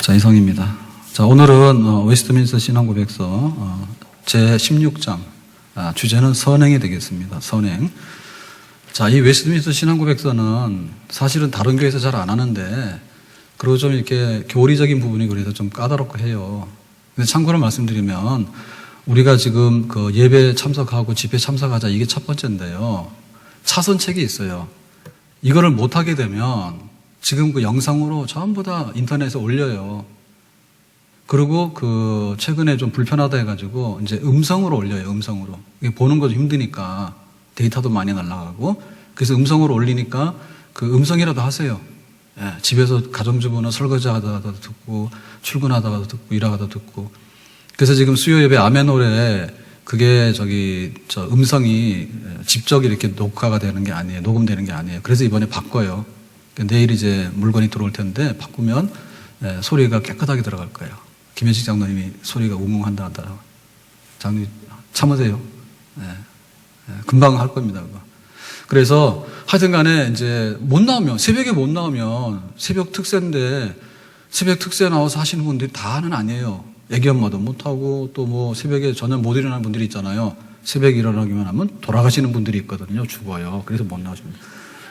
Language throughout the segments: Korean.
자, 이성입니다. 자, 오늘은 웨스트민스터 신앙고백서 제16장 주제는 선행이 되겠습니다. 선행. 자, 이 웨스트민스터 신앙고백서는 사실은 다른 교회에서 잘 안 하는데 그리고 좀 이렇게 교리적인 부분이 그래서 좀 까다롭고 해요. 근데 참고로 말씀드리면 우리가 지금 그 예배 참석하고 집회 참석하자 이게 첫 번째인데요. 차선책이 있어요. 이거를 못하게 되면 지금 그 영상으로 전부 다 인터넷에 올려요. 그리고 그 최근에 좀 불편하다 해가지고 이제 음성으로 올려요. 음성으로. 이게 보는 것도 힘드니까 데이터도 많이 날아가고 그래서 음성으로 올리니까 그 음성이라도 하세요. 예, 집에서 가정주부는 설거지 하다가도 듣고 출근하다가도 듣고 일하다가도 듣고 그래서 지금 수요 예배 아멘 노래 그게 음성이 직접 이렇게 녹화가 되는 게 아니에요. 녹음되는 게 아니에요. 그래서 이번에 바꿔요. 내일 이제 물건이 들어올 텐데 바꾸면 소리가 깨끗하게 들어갈 거예요. 김현식 장로님이 소리가 웅웅한다 하더라고요. 장로님 참으세요. 금방 할 겁니다. 그거. 그래서 하여튼 간에 이제 못 나오면 새벽에 못 나오면 새벽 특세인데 새벽 특세 나와서 하시는 분들이 다는 아니에요. 애기 엄마도 못하고 또 뭐 새벽에 전혀 못 일어나는 분들이 있잖아요. 새벽에 일어나기만 하면 돌아가시는 분들이 있거든요. 죽어요. 그래서 못 나오십니다.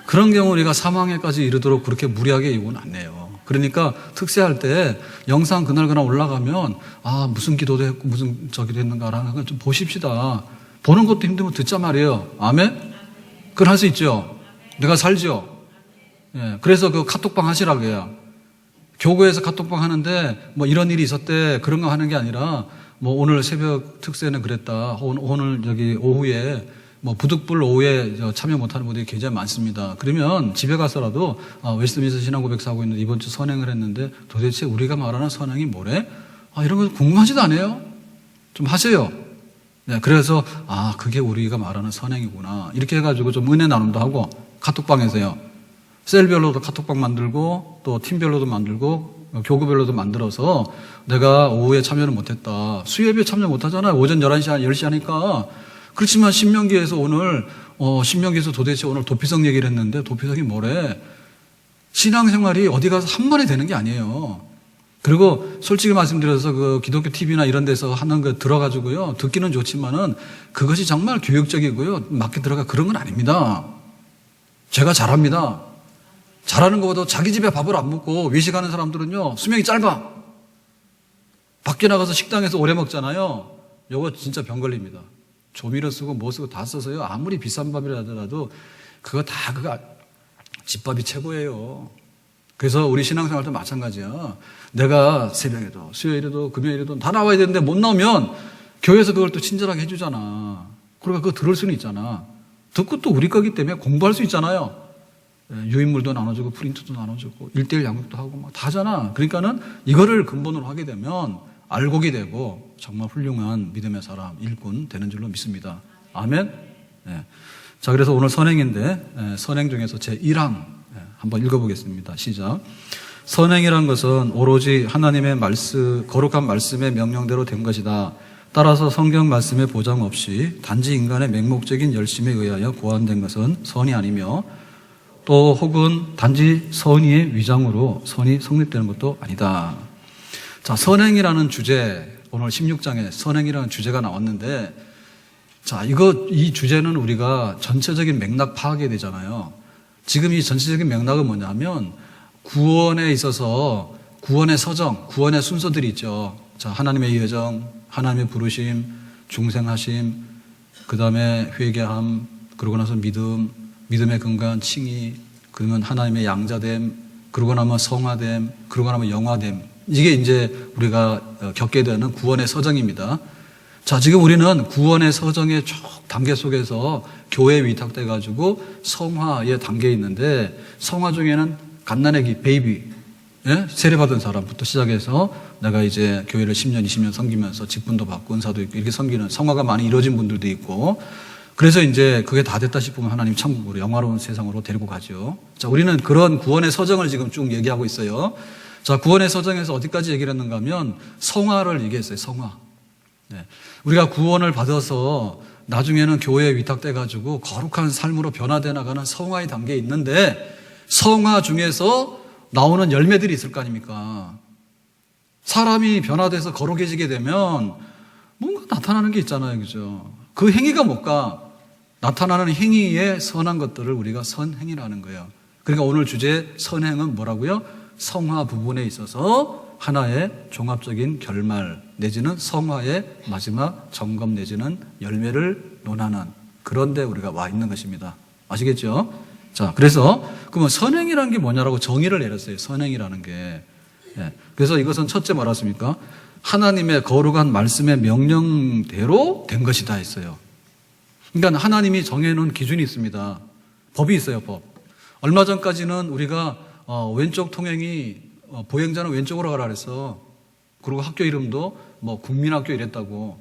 그런 경우 우리가 사망에까지 이르도록 그렇게 무리하게 요구는 안 해요. 그러니까 특세할 때 영상 그날 올라가면 무슨 기도도 했고 무슨 저기도 했는가라는 걸 좀 보십시다. 보는 것도 힘들면 듣자 말이에요. 아멘? 그걸 할 수 있죠. 내가 살죠. 예, 그래서 그 카톡방 하시라고 해요. 교구에서 카톡방 하는데 뭐 이런 일이 있었대 그런 거 하는 게 아니라 뭐 오늘 새벽 특세는 그랬다. 오늘 여기 오후에 뭐 부득불 오후에 참여 못하는 분들이 굉장히 많습니다. 그러면 집에 가서라도 웨스트민스터 신앙고백서 하고 있는데 이번 주 선행을 했는데 도대체 우리가 말하는 선행이 뭐래? 이런 거 궁금하지도 않아요? 좀 하세요. 네, 그래서 그게 우리가 말하는 선행이구나. 이렇게 해가지고 좀 은혜 나눔도 하고 카톡방에서요. 셀별로도 카톡방 만들고 또 팀별로도 만들고 교구별로도 만들어서 내가 오후에 참여를 못했다. 수요예배 참여 못하잖아요. 오전 11시, 10시 하니까. 그렇지만 신명기에서 신명기에서 도대체 오늘 도피성 얘기를 했는데 도피성이 뭐래? 신앙생활이 어디 가서 한 번에 되는 게 아니에요. 그리고 솔직히 말씀드려서 그 기독교 TV나 이런 데서 하는 거 들어가지고요. 듣기는 좋지만은 그것이 정말 교육적이고요. 맞게 들어가 그런 건 아닙니다. 제가 잘합니다. 잘하는 것보다 자기 집에 밥을 안 먹고 외식하는 사람들은요. 수명이 짧아. 밖에 나가서 식당에서 오래 먹잖아요. 요거 진짜 병 걸립니다. 조미료 쓰고 뭐 쓰고 다 써서요. 아무리 비싼 밥이라 하더라도 그거 집밥이 최고예요. 그래서 우리 신앙생활도 마찬가지야. 내가 새벽에도 수요일에도 금요일에도 다 나와야 되는데 못 나오면 교회에서 그걸 또 친절하게 해주잖아. 그러니까 그거 들을 수는 있잖아. 듣고 또 우리 거기 때문에 공부할 수 있잖아요. 유인물도 나눠주고 프린트도 나눠주고 1:1 양육도 하고 막 다잖아. 그러니까는 이거를 근본으로 하게 되면 알곡이 되고 정말 훌륭한 믿음의 사람, 일꾼 되는 줄로 믿습니다. 아멘? 네. 자, 그래서 오늘 선행인데 선행 중에서 제1항 한번 읽어보겠습니다. 시작. 선행이란 것은 오로지 하나님의 거룩한 말씀의 명령대로 된 것이다. 따라서 성경 말씀의 보장 없이 단지 인간의 맹목적인 열심에 의하여 고안된 것은 선이 아니며 또 혹은 단지 선의의 위장으로 선이 성립되는 것도 아니다. 자, 선행이라는 주제, 오늘 16장에 선행이라는 주제가 나왔는데, 자, 이 주제는 우리가 전체적인 맥락 파악해야 되잖아요. 지금 이 전체적인 맥락은 뭐냐면, 구원에 있어서 구원의 서정, 구원의 순서들이 있죠. 자, 하나님의 예정, 하나님의 부르심, 중생하심, 그 다음에 회개함, 그러고 나서 믿음, 믿음의 근간, 칭의, 그러면 하나님의 양자됨, 그러고 나면 성화됨, 그러고 나면 영화됨. 이게 이제 우리가 겪게 되는 구원의 서정입니다. 자, 지금 우리는 구원의 서정의 쭉 단계 속에서 교회에 위탁돼 가지고 성화의 단계에 있는데 성화 중에는 갓난아기, 베이비, 세례받은 사람부터 시작해서 내가 이제 교회를 10년, 20년 섬기면서 직분도 받고 은사도 있고 이렇게 섬기는 성화가 많이 이루어진 분들도 있고 그래서 이제 그게 다 됐다 싶으면 하나님 천국으로 영화로운 세상으로 데리고 가죠. 자, 우리는 그런 구원의 서정을 지금 쭉 얘기하고 있어요. 자, 구원의 서정에서 어디까지 얘기를 했는가 하면 성화를 얘기했어요. 성화. 네. 우리가 구원을 받아서 나중에는 교회에 위탁돼 가지고 거룩한 삶으로 변화되어 나가는 성화의 단계에 있는데 성화 중에서 나오는 열매들이 있을 거 아닙니까? 사람이 변화돼서 거룩해지게 되면 뭔가 나타나는 게 있잖아요. 그죠? 그 행위가 뭘까? 나타나는 행위의 선한 것들을 우리가 선행이라는 거예요. 그러니까 오늘 주제 선행은 뭐라고요? 성화 부분에 있어서 하나의 종합적인 결말 내지는 성화의 마지막 점검 내지는 열매를 논하는 그런 데 우리가 와 있는 것입니다. 아시겠죠? 자, 그래서 그러면 선행이라는 게 뭐냐라고 정의를 내렸어요. 선행이라는 게. 예. 그래서 이것은 첫째 뭐라습니까? 하나님의 거룩한 말씀의 명령대로 된 것이다 했어요. 그러니까 하나님이 정해놓은 기준이 있습니다. 법이 있어요, 법. 얼마 전까지는 우리가 왼쪽 통행이 보행자는 왼쪽으로 가라 그래서 그리고 학교 이름도 뭐 국민학교 이랬다고.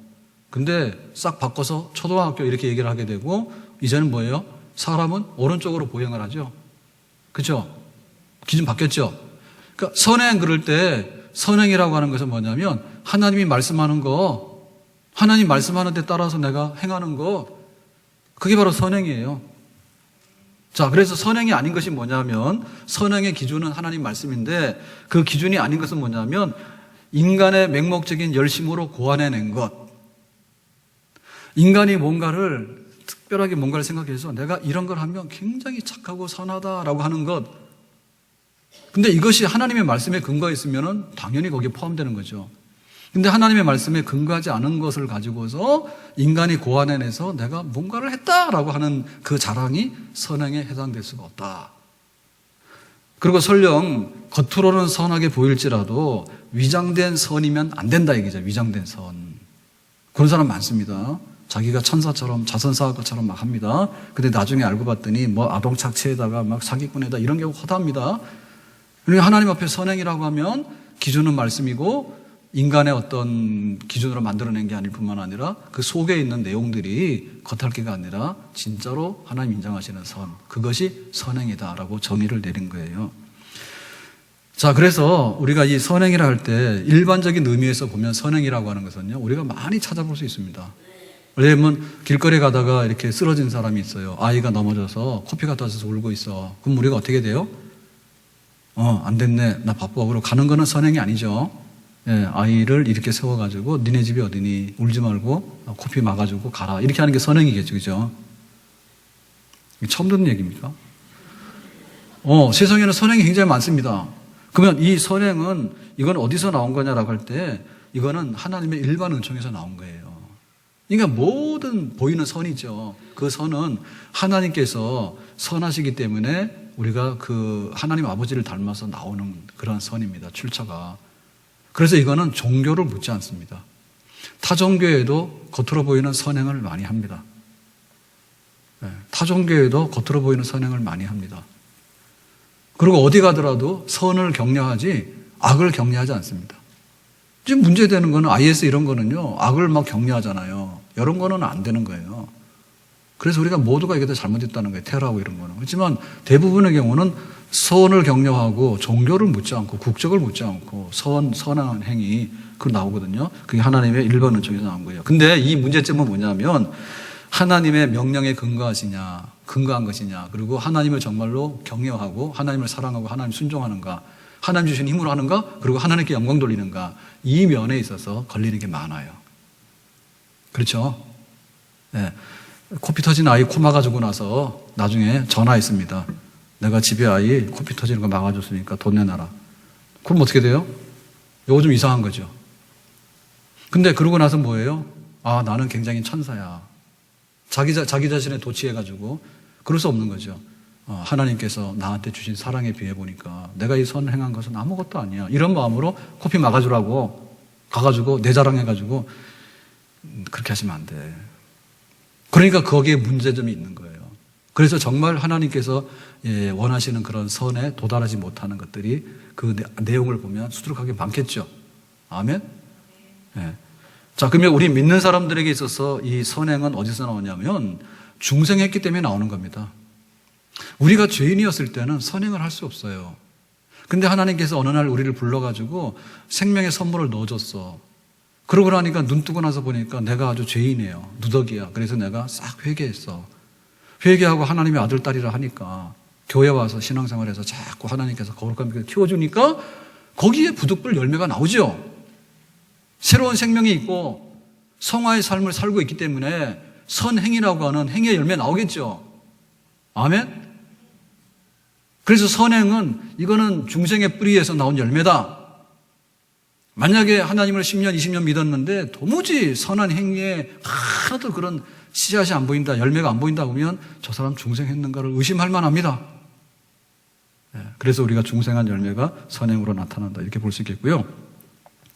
근데 싹 바꿔서 초등학교 이렇게 얘기를 하게 되고 이제는 뭐예요? 사람은 오른쪽으로 보행을 하죠. 그렇죠? 기준 바뀌었죠? 그러니까 선행 그럴 때 선행이라고 하는 것은 뭐냐면 하나님이 말씀하는 거, 하나님 말씀하는 데 따라서 내가 행하는 거, 그게 바로 선행이에요. 자, 그래서 선행이 아닌 것이 뭐냐면 선행의 기준은 하나님 말씀인데 그 기준이 아닌 것은 뭐냐면 인간의 맹목적인 열심으로 고안해낸 것. 인간이 특별하게 뭔가를 생각해서 내가 이런 걸 하면 굉장히 착하고 선하다라고 하는 것. 근데 이것이 하나님의 말씀에 근거가 있으면 당연히 거기에 포함되는 거죠. 근데 하나님의 말씀에 근거하지 않은 것을 가지고서 인간이 고안해내서 내가 뭔가를 했다라고 하는 그 자랑이 선행에 해당될 수가 없다. 그리고 설령 겉으로는 선하게 보일지라도 위장된 선이면 안 된다 이거죠. 위장된 선. 그런 사람 많습니다. 자기가 천사처럼 자선사학과처럼 막 합니다. 근데 나중에 알고 봤더니 뭐 아동착취에다가 막 사기꾼에다 이런 경우 허다합니다. 그러니까 하나님 앞에 선행이라고 하면 기준은 말씀이고 인간의 어떤 기준으로 만들어낸 게 아닐 뿐만 아니라 그 속에 있는 내용들이 겉핥기가 아니라 진짜로 하나님 인정하시는 선, 그것이 선행이다라고 정의를 내린 거예요. 자, 그래서 우리가 이 선행이라 할 때 일반적인 의미에서 보면 선행이라고 하는 것은요, 우리가 많이 찾아볼 수 있습니다. 왜냐면 길거리 가다가 이렇게 쓰러진 사람이 있어요. 아이가 넘어져서 코피 갖다 줘서 울고 있어. 그럼 우리가 어떻게 돼요? 안 됐네. 나 바빠. 그러고 가는 거는 선행이 아니죠. 예, 아이를 이렇게 세워가지고 니네 집이 어디니? 울지 말고 코피 막아주고 가라. 이렇게 하는 게 선행이겠죠. 그죠? 처음 듣는 얘기입니까? 세상에는 선행이 굉장히 많습니다. 그러면 이 선행은 이건 어디서 나온 거냐라고 할 때 이거는 하나님의 일반 은총에서 나온 거예요. 그러니까 모든 보이는 선이죠. 그 선은 하나님께서 선하시기 때문에 우리가 그 하나님 아버지를 닮아서 나오는 그런 선입니다. 출처가. 그래서 이거는 종교를 묻지 않습니다. 타 종교에도 겉으로 보이는 선행을 많이 합니다. 타 종교에도 겉으로 보이는 선행을 많이 합니다. 그리고 어디 가더라도 선을 격려하지 악을 격려하지 않습니다. 지금 문제되는 거는 IS 이런 거는요, 악을 막 격려하잖아요. 이런 거는 안 되는 거예요. 그래서 우리가 모두가 이게 다 잘못했다는 거예요. 테러하고 이런 거는. 그렇지만 대부분의 경우는 선을 격려하고 종교를 묻지 않고 국적을 묻지 않고 선한 행위 그 나오거든요. 그게 하나님의 일반 은총에서 나온 거예요. 근데 이 문제점은 뭐냐면 하나님의 명령에 근거한 것이냐, 그리고 하나님을 정말로 경외하고 하나님을 사랑하고 하나님 순종하는가, 하나님 주신 힘으로 하는가, 그리고 하나님께 영광 돌리는가, 이 면에 있어서 걸리는 게 많아요. 그렇죠? 네. 코피 터진 아이 코 막아주고 나서 나중에 전화했습니다. 내가 집에 아이 코피 터지는 거 막아줬으니까 돈 내놔라. 그럼 어떻게 돼요? 이거 좀 이상한 거죠. 근데 그러고 나서 뭐예요? 나는 굉장히 천사야. 자기 자신에 도취해가지고 그럴 수 없는 거죠. 하나님께서 나한테 주신 사랑에 비해 보니까 내가 이 선 행한 것은 아무것도 아니야. 이런 마음으로 코피 막아주라고 가가지고 내 자랑해가지고 그렇게 하시면 안 돼. 그러니까 거기에 문제점이 있는 거예요. 그래서 정말 하나님께서 원하시는 그런 선에 도달하지 못하는 것들이 그 내용을 보면 수두룩하게 많겠죠. 아멘? 네. 자, 그러면 우리 믿는 사람들에게 있어서 이 선행은 어디서 나오냐면 중생했기 때문에 나오는 겁니다. 우리가 죄인이었을 때는 선행을 할 수 없어요. 근데 하나님께서 어느 날 우리를 불러가지고 생명의 선물을 넣어줬어. 그러고 나니까 눈 뜨고 나서 보니까 내가 아주 죄인이에요. 누더기야. 그래서 내가 싹 회개했어. 회개하고 하나님의 아들, 딸이라 하니까 교회 와서 신앙생활해서 자꾸 하나님께서 거룩한 믿음을 키워주니까 거기에 부득불 열매가 나오죠. 새로운 생명이 있고 성화의 삶을 살고 있기 때문에 선행이라고 하는 행위의 열매 나오겠죠. 아멘? 그래서 선행은 이거는 중생의 뿌리에서 나온 열매다. 만약에 하나님을 10년, 20년 믿었는데 도무지 선한 행위에 하나도 그런 씨앗이 안 보인다, 열매가 안 보인다 보면 저 사람 중생했는가를 의심할 만합니다. 그래서 우리가 중생한 열매가 선행으로 나타난다 이렇게 볼 수 있겠고요.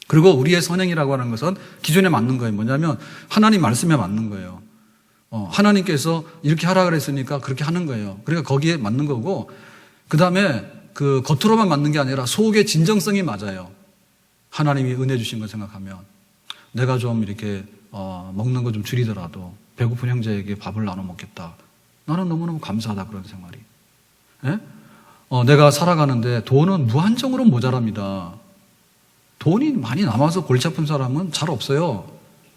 그리고 우리의 선행이라고 하는 것은 기존에 맞는 거예요. 뭐냐면 하나님 말씀에 맞는 거예요. 하나님께서 이렇게 하라 그랬으니까 그렇게 하는 거예요. 그러니까 거기에 맞는 거고, 그 다음에 그 겉으로만 맞는 게 아니라 속의 진정성이 맞아요. 하나님이 은혜 주신 거 생각하면 내가 좀 이렇게 먹는 거 좀 줄이더라도 배고픈 형제에게 밥을 나눠 먹겠다. 나는 너무너무 감사하다 그런 생활이. 예? 내가 살아가는데 돈은 무한정으로 모자랍니다. 돈이 많이 남아서 골치 아픈 사람은 잘 없어요.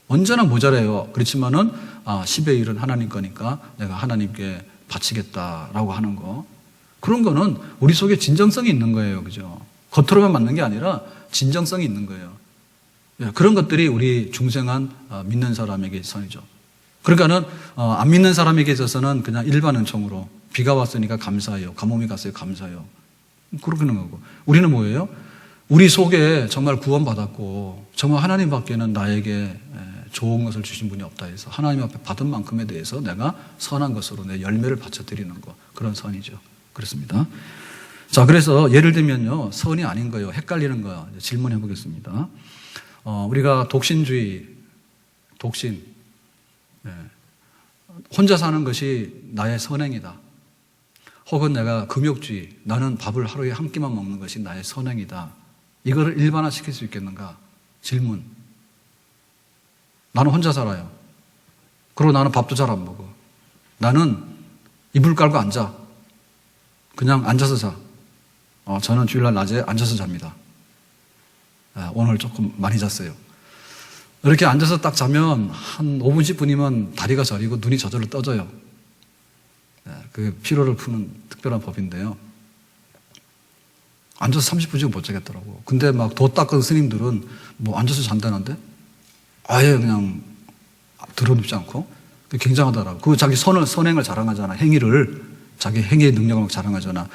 언제나 모자라요. 그렇지만은 10의 1은 하나님 거니까 내가 하나님께 바치겠다라고 하는 거. 그런 거는 우리 속에 진정성이 있는 거예요. 그죠? 겉으로만 맞는 게 아니라 진정성이 있는 거예요. 그런 것들이 우리 중생한 믿는 사람에게 선이죠. 그러니까는 안 믿는 사람에게 있어서는 그냥 일반 은총으로 비가 왔으니까 감사해요. 가뭄이 갔어요. 감사해요. 그렇게 하는 거고. 우리는 뭐예요? 우리 속에 정말 구원받았고 정말 하나님 밖에는 나에게 좋은 것을 주신 분이 없다 해서 하나님 앞에 받은 만큼에 대해서 내가 선한 것으로 내 열매를 바쳐드리는 거, 그런 선이죠. 그렇습니다. 자, 그래서 예를 들면요, 선이 아닌 거예요. 헷갈리는 거 질문해 보겠습니다. 우리가 독신주의, 독신, 혼자 사는 것이 나의 선행이다. 혹은 내가 금욕주의, 나는 밥을 하루에 한 끼만 먹는 것이 나의 선행이다. 이거를 일반화시킬 수 있겠는가? 질문. 나는 혼자 살아요. 그리고 나는 밥도 잘 안 먹어. 나는 이불 깔고 앉아. 그냥 앉아서 자. 저는 주일날 낮에 앉아서 잡니다. 오늘 조금 많이 잤어요. 이렇게 앉아서 딱 자면 한 5분, 10분이면 다리가 저리고 눈이 저절로 떠져요. 그 피로를 푸는 특별한 법인데요. 앉아서 30분씩 못 자겠더라고. 근데 막 도 닦은 스님들은 뭐 앉아서 잔다는데 아예 그냥 들어눕지 않고 굉장하더라고. 그 자기 선행을 자랑하잖아. 행위를, 자기 행위의 능력을 막 자랑하잖아.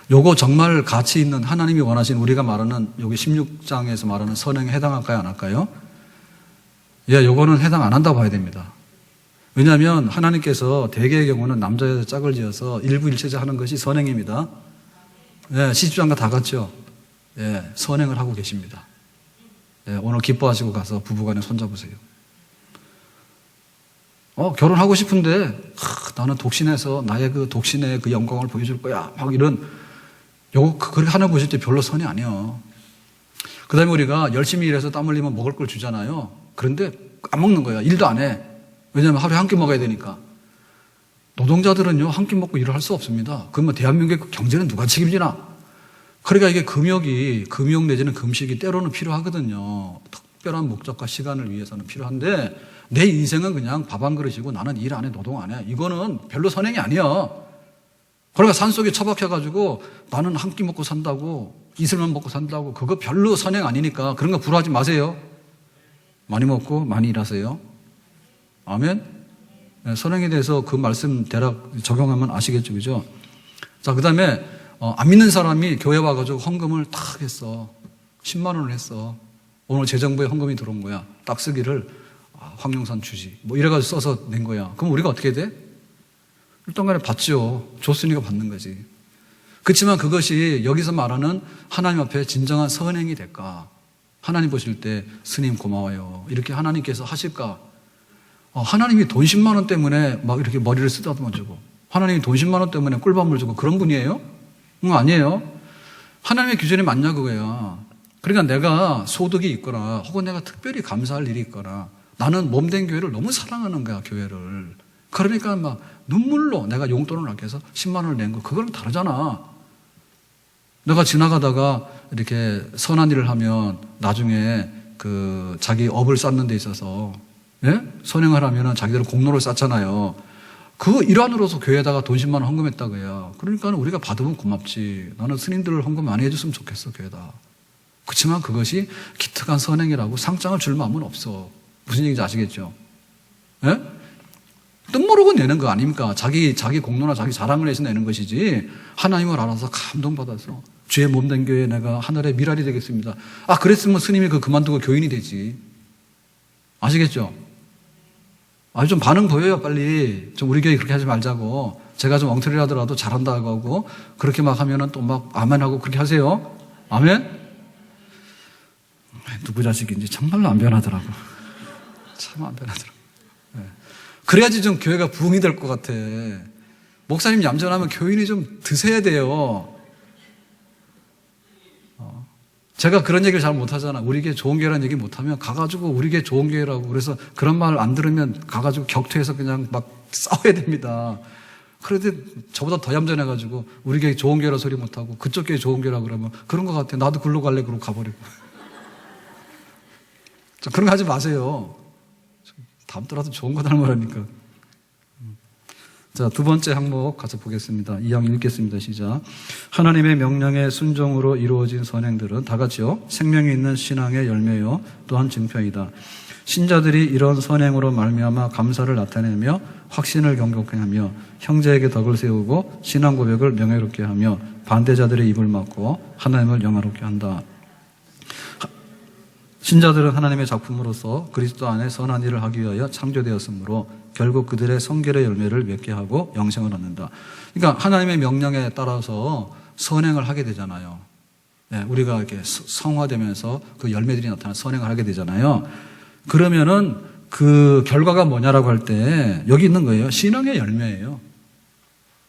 요거 정말 가치 있는 하나님이 원하신 우리가 말하는 여기 16장에서 말하는 선행에 해당할까요? 안 할까요? 요거는 해당 안 한다고 봐야 됩니다. 왜냐하면 하나님께서 대개의 경우는 남자 여자 짝을 지어서 일부일체자 하는 것이 선행입니다. 시집장가 다 같죠? 선행을 하고 계십니다. 오늘 기뻐하시고 가서 부부간에 손잡으세요. 결혼하고 싶은데 나는 독신해서 나의 그 독신의 그 영광을 보여줄 거야. 막 이런 요거 그렇게 하는 것이 별로 선이 아니에요. 그 다음에 우리가 열심히 일해서 땀 흘리면 먹을 걸 주잖아요. 그런데 안 먹는 거야. 일도 안 해. 왜냐하면 하루에 한 끼 먹어야 되니까. 노동자들은요, 한 끼 먹고 일을 할 수 없습니다. 그러면 대한민국의 경제는 누가 책임지나? 그러니까 이게 금욕 내지는 금식이 때로는 필요하거든요. 특별한 목적과 시간을 위해서는 필요한데, 내 인생은 그냥 밥 한 그릇이고 나는 일 안 해, 노동 안 해. 이거는 별로 선행이 아니야. 그러니까 산속에 처박혀가지고 나는 한 끼 먹고 산다고, 이슬만 먹고 산다고, 그거 별로 선행 아니니까 그런 거 부러워하지 마세요. 많이 먹고 많이 일하세요. 아멘? 선행에 대해서 그 말씀 대략 적용하면 아시겠죠, 그죠? 자, 그 다음에 안 믿는 사람이 교회 와가지고 헌금을 딱 했어. 10만 원을 했어. 오늘 재정부에 헌금이 들어온 거야. 딱 쓰기를 황영산 주지. 뭐 이래가지고 써서 낸 거야. 그럼 우리가 어떻게 돼? 일단 간에 받죠. 줬으니까 받는 거지. 그렇지만 그것이 여기서 말하는 하나님 앞에 진정한 선행이 될까? 하나님 보실 때 스님 고마워요. 이렇게 하나님께서 하실까? 하나님이 돈 10만 원 때문에 막 이렇게 머리를 쓰다듬어 주고, 하나님이 돈 10만 원 때문에 꿀밤을 주고 그런 분이에요? 아니에요. 하나님의 규정이 맞냐 그거야. 그러니까 내가 소득이 있거나 혹은 내가 특별히 감사할 일이 있거나, 나는 몸된 교회를 너무 사랑하는 거야, 교회를. 그러니까 막 눈물로 내가 용돈을 아껴서 10만 원을 낸 거, 그거랑 다르잖아. 내가 지나가다가 이렇게 선한 일을 하면 나중에 그 자기 업을 쌓는 데 있어서 선행을 하면 자기들은 공로를 쌓잖아요. 그 일환으로서 교회에다가 돈 10만 원 헌금했다고요. 그러니까 우리가 받으면 고맙지. 나는 스님들 헌금 많이 해줬으면 좋겠어, 교회다. 그렇지만 그것이 기특한 착한 선행이라고 상장을 줄 마음은 없어. 무슨 얘기인지 아시겠죠? 예? 뜻 모르고 내는 거 아닙니까? 자기 공로나 자기 자랑을 해서 내는 것이지, 하나님을 알아서 감동받아서 주의 몸된 교회에 내가 하늘의 미랄이 되겠습니다. 아, 그랬으면 스님이 그만두고 교인이 되지. 아시겠죠? 아, 좀 반응 보여요, 빨리. 좀 우리 교회 그렇게 하지 말자고. 제가 좀 엉터리를 하더라도 잘한다고 하고, 그렇게 막 하면은 또 막 아멘하고 그렇게 하세요. 아멘? 누구 자식인지 정말로 안 변하더라고. 참 안 변하더라고. 네. 그래야지 좀 교회가 부흥이 될 것 같아. 목사님 얌전하면 교인이 좀 드세야 돼요. 제가 그런 얘기를 잘 못하잖아. 우리 교회 좋은 교회라는 얘기 못하면 가가지고 우리 교회 좋은 교회라고, 그래서 그런 말 안 들으면 가가지고 격투해서 그냥 막 싸워야 됩니다. 그런데 저보다 더 얌전해가지고 우리 교회 좋은 교회라 소리 못하고 그쪽 교회 좋은 교회라 그러면 그런 것 같아. 나도 글로 갈래 그러고 가버리고. 그런 거 하지 마세요. 다음 달라도 좋은 거 닮으라니까. 자, 두 번째 항목 가서 보겠습니다. 2장 읽겠습니다. 시작. 하나님의 명령에 순종으로 이루어진 선행들은 다 같이요, 생명이 있는 신앙의 열매요 또한 증표이다. 신자들이 이런 선행으로 말미암아 감사를 나타내며 확신을 경고케 하며 형제에게 덕을 세우고 신앙 고백을 명예롭게 하며 반대자들의 입을 막고 하나님을 영화롭게 한다. 신자들은 하나님의 작품으로서 그리스도 안에 선한 일을 하기 위하여 창조되었으므로 결국 그들의 성결의 열매를 맺게 하고 영생을 얻는다. 그러니까 하나님의 명령에 따라서 선행을 하게 되잖아요. 네, 우리가 이렇게 성화되면서 그 열매들이 나타나는 선행을 하게 되잖아요. 그러면은 그 결과가 뭐냐라고 할 때 여기 있는 거예요. 신앙의 열매예요.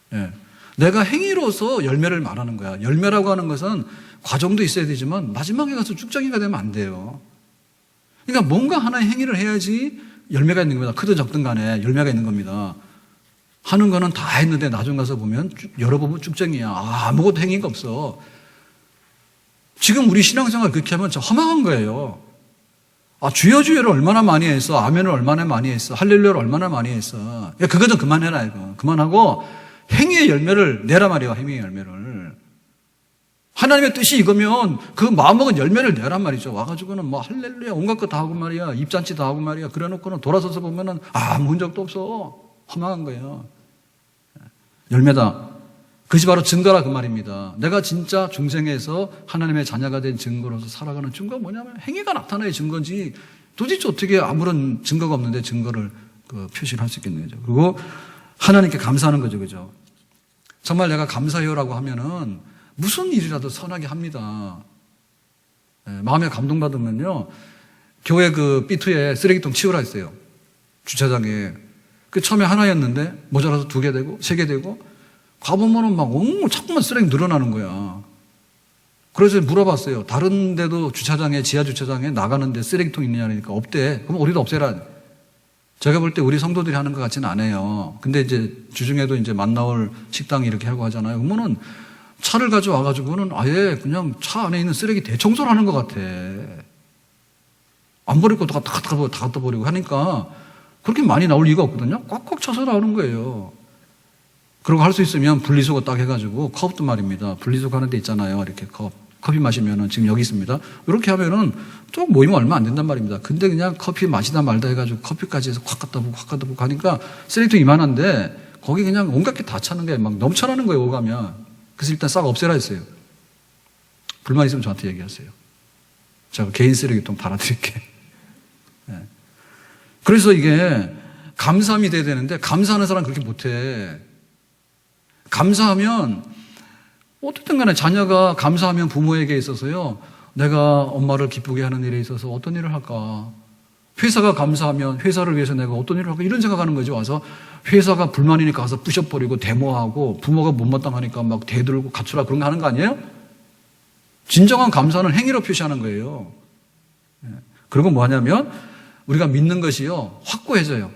네. 내가 행위로서 열매를 말하는 거야. 열매라고 하는 것은 과정도 있어야 되지만 마지막에 가서 쭉정이가 되면 안 돼요. 그러니까 뭔가 하나의 행위를 해야지 열매가 있는 겁니다. 크든 적든 간에 열매가 있는 겁니다. 하는 거는 다 했는데 나중 가서 보면 열어보면 쭉정이야. 아무것도 행위가 없어. 지금 우리 신앙생활 그렇게 하면 저 허망한 거예요. 아, 주여 주여를 얼마나 많이 했어. 아멘을 얼마나 많이 했어. 할렐루야를 얼마나 많이 했어. 야, 그거 좀 그만해라 이거. 그만하고 행위의 열매를 내라 말이야. 행위의 열매를. 하나님의 뜻이 이거면 그 마음먹은 열매를 내란 말이죠. 와가지고는 뭐 할렐루야 온갖 거 다 하고 말이야. 입잔치 다 하고 말이야. 그래 놓고는 돌아서서 보면은 아무 흔적도 없어. 허망한 거예요. 열매다. 그것이 바로 증거라 그 말입니다. 내가 진짜 중생에서 하나님의 자녀가 된 증거로서 살아가는 증거가 뭐냐면 행위가 나타나야 증거지. 도대체 어떻게 아무런 증거가 없는데 증거를 표시를 할 수 있겠는 거죠. 그리고 하나님께 감사하는 거죠. 그죠? 정말 내가 감사해요라고 하면은 무슨 일이라도 선하게 합니다. 네, 마음에 감동받으면요. 교회 그 B2에 쓰레기통 치우라 했어요. 주차장에. 그 처음에 하나였는데 모자라서 2개 되고 3개 되고 가보면은 막 자꾸만 쓰레기 늘어나는 거야. 그래서 물어봤어요. 다른 데도 주차장에, 지하 주차장에 나가는데 쓰레기통 있느냐니까 없대. 그럼 우리도 없애라. 제가 볼 때 우리 성도들이 하는 것 같지는 않아요. 근데 이제 주중에도 이제 만나올 식당이 이렇게 하고 하잖아요. 그러면은 차를 가져와가지고는 아예 그냥 차 안에 있는 쓰레기 대청소를 하는 것 같아. 안 버릴 것도 다 갖다 버리고 하니까 그렇게 많이 나올 이유가 없거든요. 꽉꽉 차서 나오는 거예요. 그러고 할 수 있으면 분리수거 딱 해가지고 컵도 말입니다. 분리수거 하는 데 있잖아요. 이렇게 커피 마시면은 지금 여기 있습니다. 이렇게 하면은 좀 모이면 얼마 안 된단 말입니다. 근데 그냥 커피 마시다 말다 해가지고 커피까지 해서 확 갖다 보고 하니까 쓰레기통 이만한데 거기 그냥 온갖 게 다 차는 게 막 넘쳐나는 거예요. 오가면. 그래서 일단 싹 없애라 했어요. 불만 있으면 저한테 얘기하세요. 제가 개인 쓰레기통 달아드릴게. 네. 그래서 이게 감사함이 돼야 되는데 감사하는 사람 그렇게 못해. 감사하면 어떻든 간에 자녀가 감사하면 부모에게 있어서요. 내가 엄마를 기쁘게 하는 일에 있어서 어떤 일을 할까? 회사가 감사하면 회사를 위해서 내가 어떤 일을 할까? 이런 생각하는 거죠. 와서 회사가 불만이니까 가서 부셔버리고 데모하고 부모가 못마땅하니까 막 대들고 갖추라 그런 거 하는 거 아니에요? 진정한 감사는 행위로 표시하는 거예요. 그리고 뭐 하냐면 우리가 믿는 것이요. 확고해져요.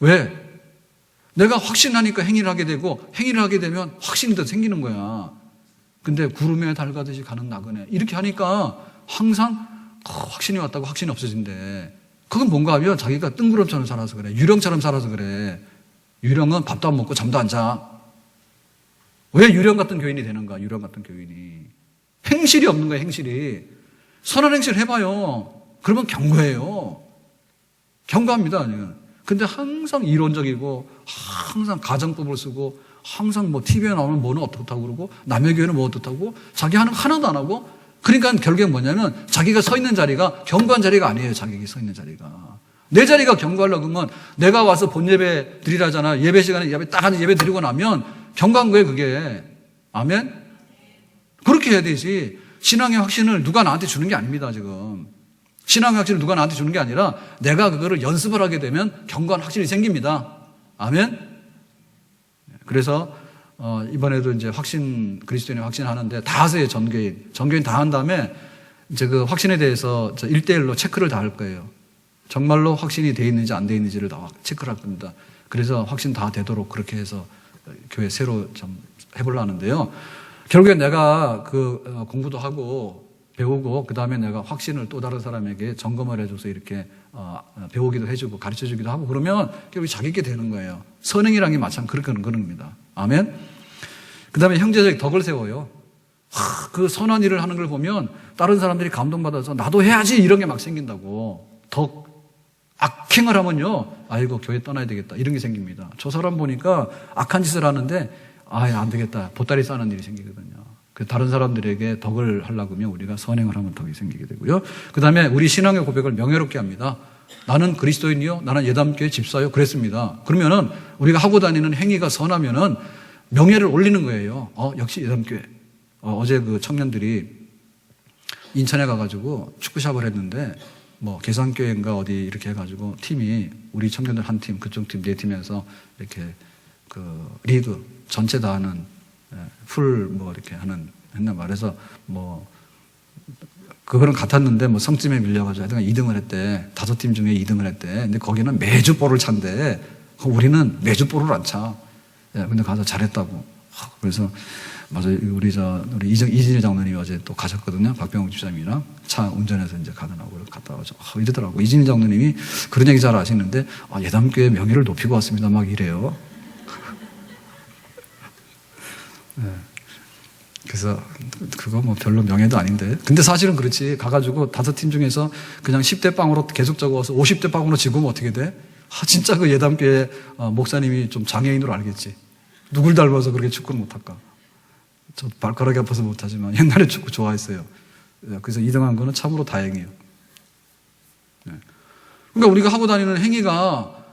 왜? 내가 확신하니까 행위를 하게 되고 행위를 하게 되면 확신이 더 생기는 거야. 근데 구름에 달가듯이 가는 나그네 이렇게 하니까 항상 확신이 왔다고 확신이 없어진대. 그건 뭔가 하면 자기가 뜬구름처럼 살아서 그래. 유령처럼 살아서 그래. 유령은 밥도 안 먹고 잠도 안 자. 왜 유령 같은 교인이 되는가? 유령 같은 교인이. 행실이 없는 거야, 행실이. 선한 행실을 해봐요. 그러면 경고해요. 경고합니다. 근데 항상 이론적이고 항상 가정법을 쓰고 항상 뭐 TV에 나오는 뭐는 어떻다고 그러고 남의 교회는 뭐 어떻다고 자기 하는 거 하나도 안 하고 그러니까 결국엔 뭐냐면 자기가 서 있는 자리가 경고한 자리가 아니에요. 자기가 서 있는 자리가. 내 자리가 경고하려고 하면 내가 와서 본 예배 드리라잖아. 예배 시간에 예배 딱 하는 예배 드리고 나면 경고한 거예요, 그게. 아멘? 그렇게 해야 되지. 신앙의 확신을 누가 나한테 주는 게 아닙니다, 지금. 신앙의 확신을 누가 나한테 주는 게 아니라 내가 그거를 연습을 하게 되면 경고한 확신이 생깁니다. 아멘? 그래서 이번에도 이제 그리스도인의 확신하는데 다 하세요, 전교인 다 한 다음에 이제 그 확신에 대해서 1대1로 체크를 다 할 거예요. 정말로 확신이 돼 있는지 안 돼 있는지를 다 체크를 할 겁니다. 그래서 확신 다 되도록 그렇게 해서 교회 새로 좀 해보려 하는데요. 결국에 내가 공부도 하고 배우고 그 다음에 내가 확신을 또 다른 사람에게 점검을 해줘서 이렇게 배우기도 해주고 가르쳐주기도 하고 그러면 결국 자기게 되는 거예요. 선행이라는 게 마찬가지 그런 겁니다. 아멘. 그 다음에 형제적 덕을 세워요. 그 선한 일을 하는 걸 보면 다른 사람들이 감동받아서 나도 해야지 이런 게 막 생긴다고. 악행을 하면요, 아이고 교회 떠나야 되겠다 이런 게 생깁니다. 저 사람 보니까 악한 짓을 하는데 안 되겠다 보따리 싸는 일이 생기거든요. 다른 사람들에게 덕을 하려고 하면 우리가 선행을 하면 덕이 생기게 되고요. 그 다음에 우리 신앙의 고백을 명예롭게 합니다. 나는 그리스도인이요, 나는 예담교회 집사요 그랬습니다. 그러면은 우리가 하고 다니는 행위가 선하면은 명예를 올리는 거예요. 역시 예담교회. 어제 그 청년들이 인천에 가가지고 축구샵을 했는데 뭐 계산교회인가 어디 이렇게 해가지고 팀이 우리 청년들 한 팀, 그쪽 팀 네 팀에서 이렇게 그 리그 전체 다 하는 풀 뭐 이렇게 했나 말해서 뭐 그거는 같았는데 뭐 성쯤에 밀려가지고 하여튼 2등을 했대. 5팀 중에 2등을 했대. 근데 거기는 매주 볼을 찬대. 우리는 매주 볼을 안 차. 근데 가서 잘했다고. 그래서 맞아 우리 이진일 장로님이 어제 또 가셨거든요. 박병욱 집사님이랑 차 운전해서 이제 가더라고 갔다 와서 이러더라고. 이진일 장로님이 그런 얘기 잘 아시는데 예담교회 명예를 높이고 왔습니다. 막 이래요. 네. 그래서 그거 뭐 별로 명예도 아닌데. 근데 사실은 그렇지. 가가지고 5팀 중에서 그냥 10대 빵으로 계속 적어서 50대 빵으로 지구면 어떻게 돼? 진짜 그 예담교회 목사님이 좀 장애인으로 알겠지. 누굴 닮아서 그렇게 축구를 못할까? 저 발가락이 아파서 못하지만 옛날에 축구 좋아했어요. 그래서 2등한 거는 참으로 다행이에요. 네. 그러니까 우리가 하고 다니는 행위가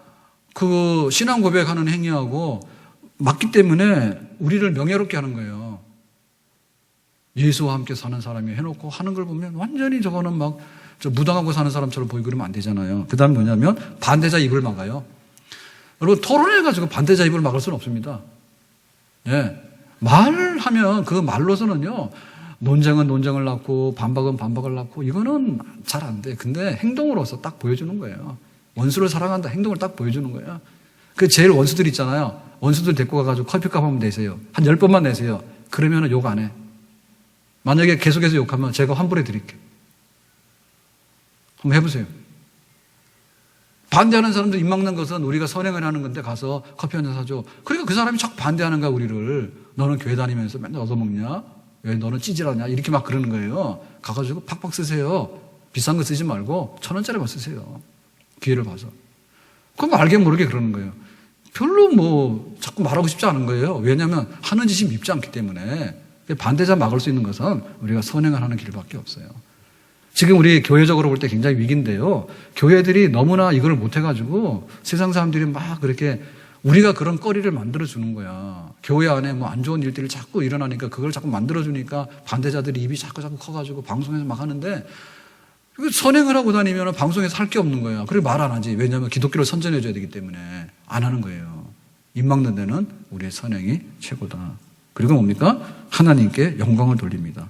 그 신앙 고백하는 행위하고 맞기 때문에 우리를 명예롭게 하는 거예요. 예수와 함께 사는 사람이 해놓고 하는 걸 보면 완전히 저거는 막 무당하고 사는 사람처럼 보이고 그러면 안 되잖아요. 그 다음 뭐냐면 반대자 입을 막아요. 여러분 토론해가지고 반대자 입을 막을 수는 없습니다. 예. 말하면 그 말로서는요, 논쟁은 논쟁을 낳고 반박은 반박을 낳고 이거는 잘 안 돼. 근데 행동으로서 딱 보여주는 거예요. 원수를 사랑한다 행동을 딱 보여주는 거예요. 그 제일 원수들 있잖아요. 원수들 데리고 가가지고 커피값 한번 내세요. 한 10번만 내세요. 그러면 욕 안 해. 만약에 계속해서 욕하면 제가 환불해 드릴게요. 한번 해보세요. 반대하는 사람들 입 막는 것은 우리가 선행을 하는 건데 가서 커피 한 잔 사줘. 그러니까 그 사람이 자꾸 반대하는 거야, 우리를. 너는 교회 다니면서 맨날 얻어먹냐? 왜 너는 찌질하냐? 이렇게 막 그러는 거예요. 가가지고 팍팍 쓰세요. 비싼 거 쓰지 말고 1,000원짜리만 쓰세요. 기회를 봐서. 그럼 알게 모르게 그러는 거예요. 별로 뭐 자꾸 말하고 싶지 않은 거예요. 왜냐하면 하는 짓이 밉지 않기 때문에. 반대자 막을 수 있는 것은 우리가 선행을 하는 길밖에 없어요. 지금 우리 교회적으로 볼 때 굉장히 위기인데요. 교회들이 너무나 이걸 못해가지고 세상 사람들이 막 그렇게 우리가 그런 거리를 만들어주는 거야. 교회 안에 뭐 안 좋은 일들이 자꾸 일어나니까 그걸 자꾸 만들어주니까 반대자들이 입이 자꾸 커가지고 방송에서 막 하는데 선행을 하고 다니면 방송에서 할 게 없는 거야. 그리고 말 안 하지. 왜냐하면 기독교를 선전해줘야 되기 때문에 안 하는 거예요. 입 막는 데는 우리의 선행이 최고다. 그리고 뭡니까? 하나님께 영광을 돌립니다.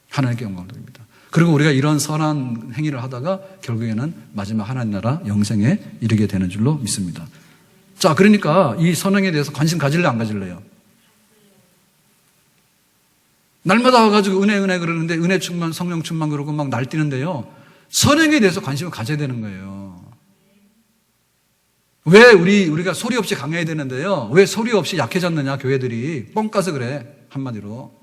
하나님께 영광을 돌립니다. 그리고 우리가 이런 선한 행위를 하다가 결국에는 마지막 하나님 나라 영생에 이르게 되는 줄로 믿습니다. 자, 그러니까 이 선행에 대해서 관심 가질래 안 가질래요? 날마다 와가지고 은혜 그러는데 은혜 충만 성령 충만 그러고 막 날뛰는데요. 선행에 대해서 관심을 가져야 되는 거예요. 왜 우리가 소리 없이 강해야 되는데요. 왜 소리 없이 약해졌느냐 교회들이. 뻥 까서 그래 한마디로.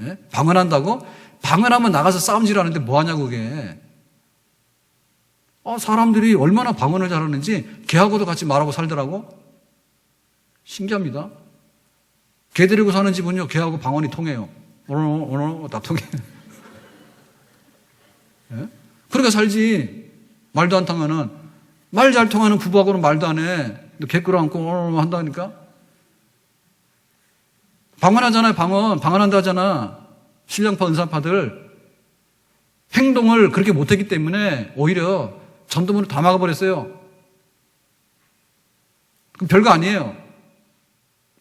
예? 방언한다고 방언하면 나가서 싸움질 하는데 뭐하냐고 그게. 사람들이 얼마나 방언을 잘하는지 걔하고도 같이 말하고 살더라고. 신기합니다. 걔 데리고 사는 집은요, 걔하고 방언이 통해요. 오늘 다 통해. 예? 그러니까 살지. 말도 안 통하는, 말 잘 통하는 부부하고는 말도 안 해. 걔 끌어안고 한다니까. 방언하잖아요, 방언한다 하잖아. 신령파, 은사파들. 행동을 그렇게 못했기 때문에 오히려 전도문을 다 막아버렸어요. 그럼 별거 아니에요.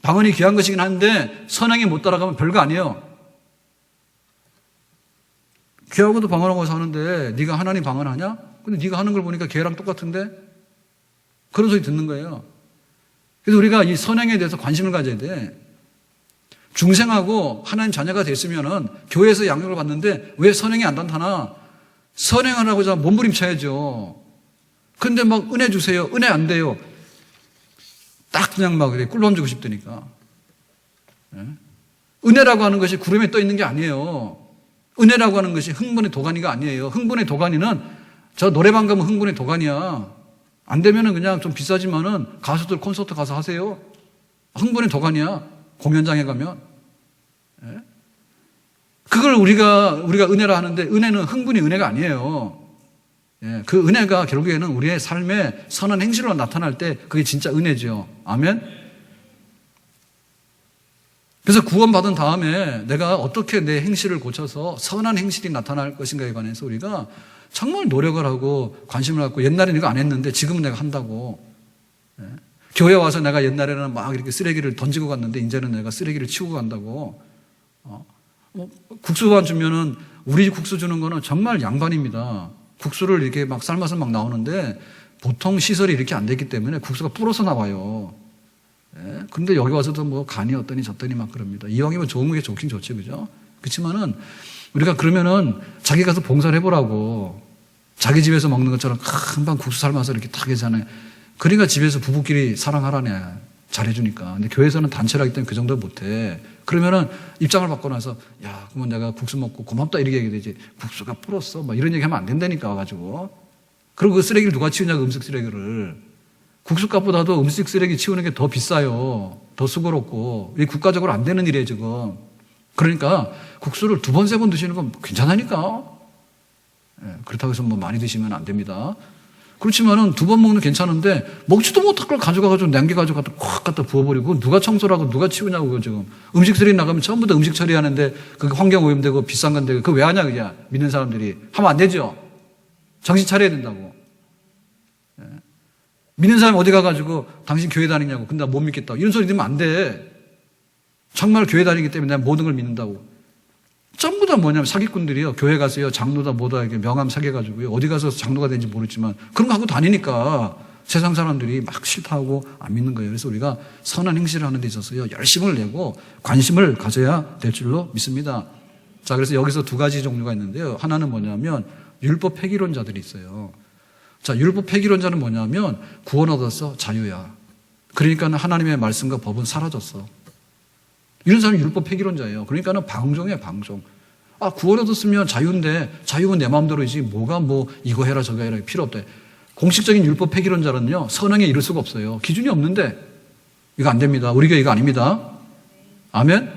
방언이 귀한 것이긴 한데 선행에 못 따라가면 별거 아니에요. 걔하고도 방언하고 사는데 네가 하나님 방언하냐? 근데 네가 하는 걸 보니까 걔랑 똑같은데? 그런 소리 듣는 거예요. 그래서 우리가 이 선행에 대해서 관심을 가져야 돼. 중생하고 하나님 자녀가 됐으면은 교회에서 양육을 받는데 왜 선행이 안 나타나? 선행하라고 몸부림쳐야죠. 근데 막 은혜 주세요. 은혜 안 돼요. 딱 그냥 막 꿀밤 주고 싶다니까. 은혜라고 하는 것이 구름에 떠 있는 게 아니에요. 은혜라고 하는 것이 흥분의 도가니가 아니에요. 흥분의 도가니는 저 노래방 가면 흥분의 도가니야. 안 되면은 그냥 좀 비싸지만은 가수들 콘서트 가서 하세요. 흥분의 도가니야. 공연장에 가면. 그걸 우리가 은혜라 하는데 은혜는 흥분이 은혜가 아니에요. 그 은혜가 결국에는 우리의 삶의 선한 행실로 나타날 때 그게 진짜 은혜죠. 아멘? 그래서 구원받은 다음에 내가 어떻게 내 행실을 고쳐서 선한 행실이 나타날 것인가에 관해서 우리가 정말 노력을 하고 관심을 갖고 옛날에는 이거 안 했는데 지금은 내가 한다고. 교회 와서 내가 옛날에는 막 이렇게 쓰레기를 던지고 갔는데 이제는 내가 쓰레기를 치우고 간다고. 국수만 주면은 우리 집 국수 주는 거는 정말 양반입니다. 국수를 이렇게 막 삶아서 막 나오는데 보통 시설이 이렇게 안 됐기 때문에 국수가 불어서 나와요. 근데 여기 와서도 뭐 간이 어떠니 저떠니 막 그럽니다. 이왕이면 좋은 게 좋긴 좋지, 그죠? 그렇지만은 우리가 그러면은 자기 가서 봉사를 해보라고. 자기 집에서 먹는 것처럼 금방 국수 삶아서 이렇게 딱 하잖아요. 그러니까 집에서 부부끼리 사랑하라네. 잘해주니까. 근데 교회에서는 단체로 하기 때문에 그 정도 못해. 그러면은 입장을 바꿔 나서, 야, 그러면 내가 국수 먹고 고맙다 이렇게 얘기해야 되지. 국수가 불었어. 막 이런 얘기 하면 안 된다니까, 와가지고. 그리고 그 쓰레기를 누가 치우냐고, 음식 쓰레기를. 국수값보다도 음식 쓰레기 치우는 게 더 비싸요. 더 수고롭고. 이게 국가적으로 안 되는 일이에요, 지금. 그러니까 국수를 2번, 3번 드시는 건 괜찮으니까. 그렇다고 해서 뭐 많이 드시면 안 됩니다. 그렇지만은 2번 먹는 괜찮은데 먹지도 못할 걸 가져가가지고 남겨가지고 확 갖다 부어버리고 누가 청소를 하고 누가 치우냐고 지금. 음식 쓰레기 나가면 전부 다 음식 처리하는데 그게 환경 오염되고 비싼 건데 그거 왜 하냐 그냥 믿는 사람들이. 하면 안 되죠. 정신 차려야 된다고. 믿는 사람이 어디 가가지고 당신 교회 다니냐고. 근데 나 못 믿겠다. 이런 소리 들으면 안 돼. 정말 교회 다니기 때문에 내가 모든 걸 믿는다고. 전부 다 뭐냐면 사기꾼들이요. 교회 가서요. 장로다 뭐다 이렇게 명함 사귀어가지고요. 어디 가서 장로가 되는지 모르지만 그런 거 하고 다니니까 세상 사람들이 막 싫다하고 안 믿는 거예요. 그래서 우리가 선한 행실을 하는 데 있어서요. 열심을 내고 관심을 가져야 될 줄로 믿습니다. 자, 그래서 여기서 2가지 종류가 있는데요. 하나는 뭐냐면 율법 폐기론자들이 있어요. 자, 율법 폐기론자는 뭐냐면 구원 얻었어. 자유야. 그러니까 하나님의 말씀과 법은 사라졌어. 이런 사람이 율법 폐기론자예요. 그러니까는 방종이에요, 방종. 구원 얻었으면 자유인데, 자유는 내 마음대로이지, 뭐가 뭐, 이거 해라, 저거 해라, 필요 없대. 공식적인 율법 폐기론자는요, 선행에 이를 수가 없어요. 기준이 없는데, 이거 안 됩니다. 우리 교회 이거 아닙니다. 아멘?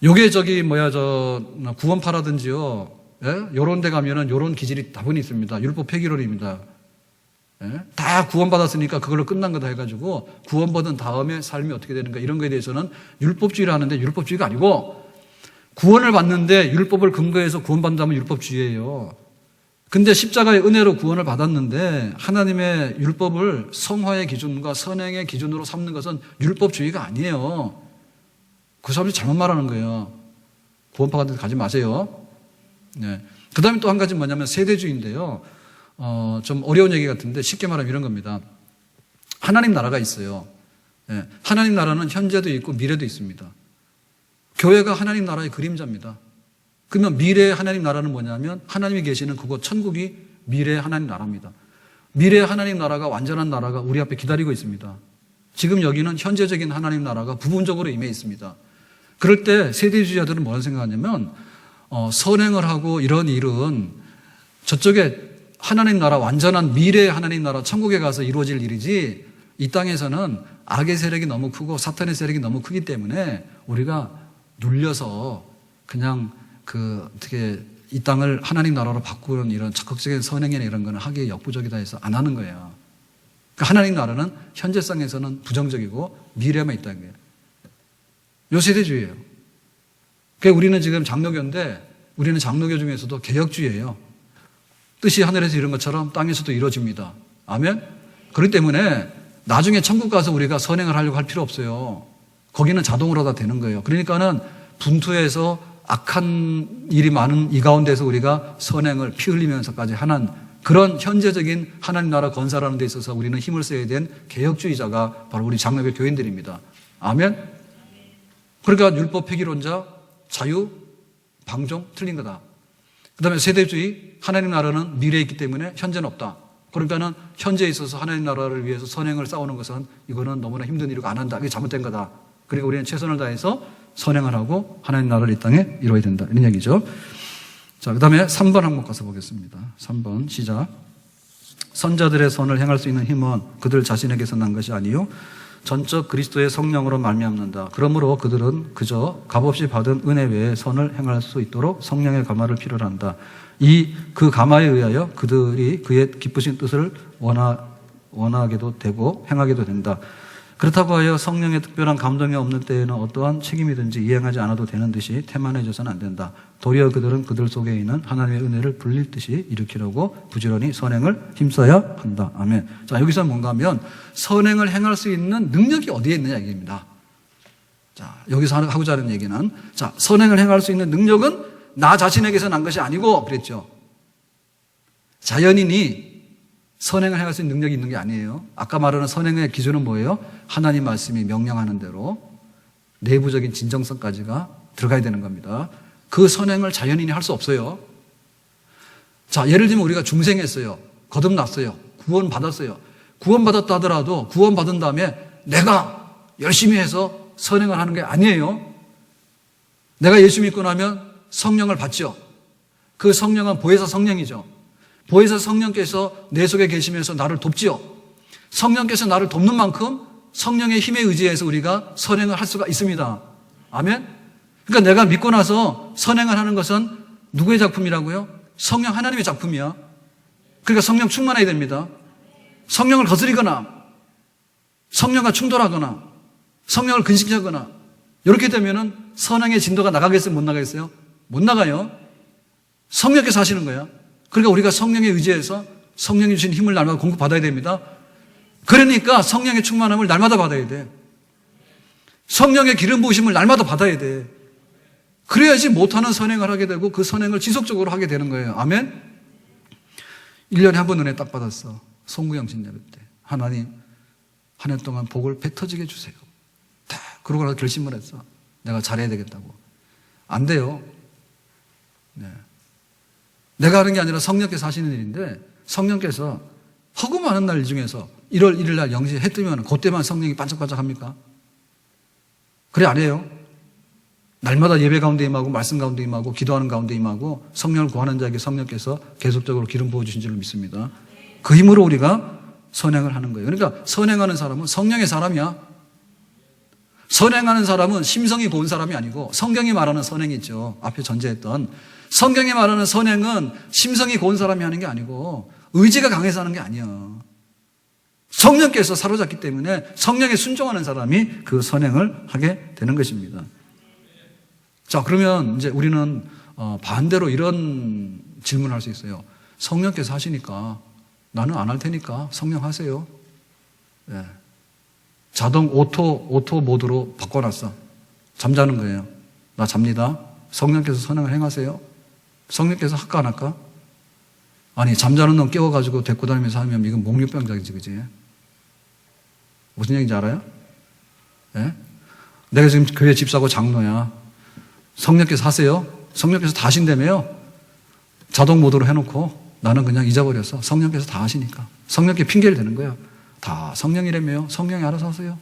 요게 구원파라든지요, 요런 데 가면은 요런 기질이 다분히 있습니다. 율법 폐기론입니다. 다 구원받았으니까 그걸로 끝난 거다 해가지고 구원받은 다음에 삶이 어떻게 되는가 이런 거에 대해서는 율법주의를 하는데 율법주의가 아니고 구원을 받는데 율법을 근거해서 구원받는다면 율법주의예요. 근데 십자가의 은혜로 구원을 받았는데 하나님의 율법을 성화의 기준과 선행의 기준으로 삼는 것은 율법주의가 아니에요. 그 사람들이 잘못 말하는 거예요. 구원파 같은 데 가지 마세요. 그 다음에 또 한 가지 뭐냐면 세대주의인데요. 좀 어려운 얘기 같은데 쉽게 말하면 이런 겁니다. 하나님 나라가 있어요. 하나님 나라는 현재도 있고 미래도 있습니다. 교회가 하나님 나라의 그림자입니다. 그러면 미래의 하나님 나라는 뭐냐면 하나님이 계시는 그곳 천국이 미래의 하나님 나라입니다. 미래의 하나님 나라가 완전한 나라가 우리 앞에 기다리고 있습니다. 지금 여기는 현재적인 하나님 나라가 부분적으로 임해 있습니다. 그럴 때 세대주의자들은 뭐라고 생각하냐면 선행을 하고 이런 일은 저쪽에 하나님 나라, 완전한 미래의 하나님 나라 천국에 가서 이루어질 일이지, 이 땅에서는 악의 세력이 너무 크고 사탄의 세력이 너무 크기 때문에 우리가 눌려서 그냥 어떻게 이 땅을 하나님 나라로 바꾸는 이런 적극적인 선행이나 이런 거는 하기에 역부족이다 해서 안 하는 거예요. 그러니까 하나님 나라는 현재성에서는 부정적이고 미래만 있다는 거예요. 요 세대주의예요. 그러니까 우리는 지금 장로교인데 우리는 장로교 중에서도 개혁주의예요. 뜻이 하늘에서 이룬 것처럼 땅에서도 이루어집니다. 아멘? 그렇기 때문에 나중에 천국 가서 우리가 선행을 하려고 할 필요 없어요. 거기는 자동으로 다 되는 거예요. 그러니까는 분투해서 악한 일이 많은 이 가운데서 우리가 선행을 피 흘리면서까지 하는 그런 현재적인 하나님 나라 건설하는 데 있어서 우리는 힘을 써야 된 개혁주의자가 바로 우리 장로교 교인들입니다. 아멘? 그러니까 율법 폐기론자, 자유, 방종 틀린 거다. 그 다음에 세대주의, 하나님 나라는 미래에 있기 때문에 현재는 없다. 그러니까는 현재에 있어서 하나님 나라를 위해서 선행을 싸우는 것은 이거는 너무나 힘든 일이고 안 한다. 이게 잘못된 거다. 그러니까 우리는 최선을 다해서 선행을 하고 하나님 나라를 이 땅에 이루어야 된다. 이런 얘기죠. 자, 그 다음에 3번 항목 가서 보겠습니다. 3번 시작. 선자들의 선을 행할 수 있는 힘은 그들 자신에게서 난 것이 아니요 전적 그리스도의 성령으로 말미암는다. 그러므로 그들은 그저 값없이 받은 은혜 외에 선을 행할 수 있도록 성령의 감화를 필요로 한다. 그 감화에 의하여 그들이 그의 기쁘신 뜻을 원하게도 되고 행하게도 된다. 그렇다고 하여 성령의 특별한 감동이 없는 때에는 어떠한 책임이든지 이행하지 않아도 되는 듯이 태만해져서는 안 된다. 도리어 그들은 그들 속에 있는 하나님의 은혜를 불릴 듯이 일으키려고 부지런히 선행을 힘써야 한다. 아멘. 자, 여기서 뭔가 하면 선행을 행할 수 있는 능력이 어디에 있느냐 얘기입니다. 자, 여기서 하고자 하는 얘기는, 자, 선행을 행할 수 있는 능력은 나 자신에게서 난 것이 아니고 그랬죠. 자연인이 선행을 행할 수 있는 능력이 있는 게 아니에요. 아까 말하는 선행의 기준은 뭐예요? 하나님 말씀이 명령하는 대로 내부적인 진정성까지가 들어가야 되는 겁니다. 그 선행을 자연인이 할 수 없어요. 자, 예를 들면 우리가 중생했어요. 거듭났어요. 구원받았어요. 구원받았다 하더라도 구원받은 다음에 내가 열심히 해서 선행을 하는 게 아니에요. 내가 예수 믿고 나면 성령을 받죠. 그 성령은 보혜사 성령이죠. 보혜사 성령께서 내 속에 계시면서 나를 돕지요. 성령께서 나를 돕는 만큼 성령의 힘에 의지해서 우리가 선행을 할 수가 있습니다. 아멘? 그러니까 내가 믿고 나서 선행을 하는 것은 누구의 작품이라고요? 성령 하나님의 작품이야. 그러니까 성령 충만해야 됩니다. 성령을 거스리거나 성령과 충돌하거나 성령을 근심하거나 이렇게 되면은 선행의 진도가 나가겠어요? 못 나가겠어요? 못 나가요. 성령께서 하시는 거야. 그러니까 우리가 성령에 의지해서 성령이 주신 힘을 날마다 공급받아야 됩니다. 그러니까 성령의 충만함을 날마다 받아야 돼. 성령의 기름 부으심을 날마다 받아야 돼. 그래야지 못하는 선행을 하게 되고 그 선행을 지속적으로 하게 되는 거예요. 아멘? 1년에 한 번 은혜 딱 받았어. 송구영 신예배 때. 하나님, 한 해 동안 복을 배 터지게 해주세요. 딱 그러고 나서 결심을 했어. 내가 잘해야 되겠다고. 안 돼요. 네. 내가 하는 게 아니라 성령께서 하시는 일인데 성령께서 허구 많은 날 중에서 1월 1일 날 0시에 해 뜨면 그때만 성령이 반짝반짝합니까? 그래 안 해요. 날마다 예배 가운데 임하고 말씀 가운데 임하고 기도하는 가운데 임하고 성령을 구하는 자에게 성령께서 계속적으로 기름 부어주신 줄로 믿습니다. 그 힘으로 우리가 선행을 하는 거예요. 그러니까 선행하는 사람은 성령의 사람이야. 선행하는 사람은 심성이 고운 사람이 아니고 성경이 말하는 선행이 있죠. 앞에 전제했던 성경이 말하는 선행은 심성이 고운 사람이 하는 게 아니고 의지가 강해서 하는 게 아니야. 성령께서 사로잡기 때문에 성령에 순종하는 사람이 그 선행을 하게 되는 것입니다. 자, 그러면 이제 우리는 반대로 이런 질문을 할 수 있어요. 성령께서 하시니까 나는 안 할 테니까 성령 하세요. 네. 자동 오토 모드로 바꿔놨어. 잠자는 거예요. 나 잡니다. 성령께서 선행을 행하세요. 성령께서 할까 안 할까? 아니 잠자는 놈 깨워가지고 데리고 다니면서 하면 이건 목류병자이지, 그지? 무슨 얘기인지 알아요? 네? 내가 지금 교회 집사고 장로야. 성령께서 하세요. 성령께서 다 하신다며요. 자동 모드로 해놓고 나는 그냥 잊어버렸어. 성령께서 다 하시니까. 성령께 핑계를 대는 거야. 다 성령이라며요. 성령이 알아서 하세요.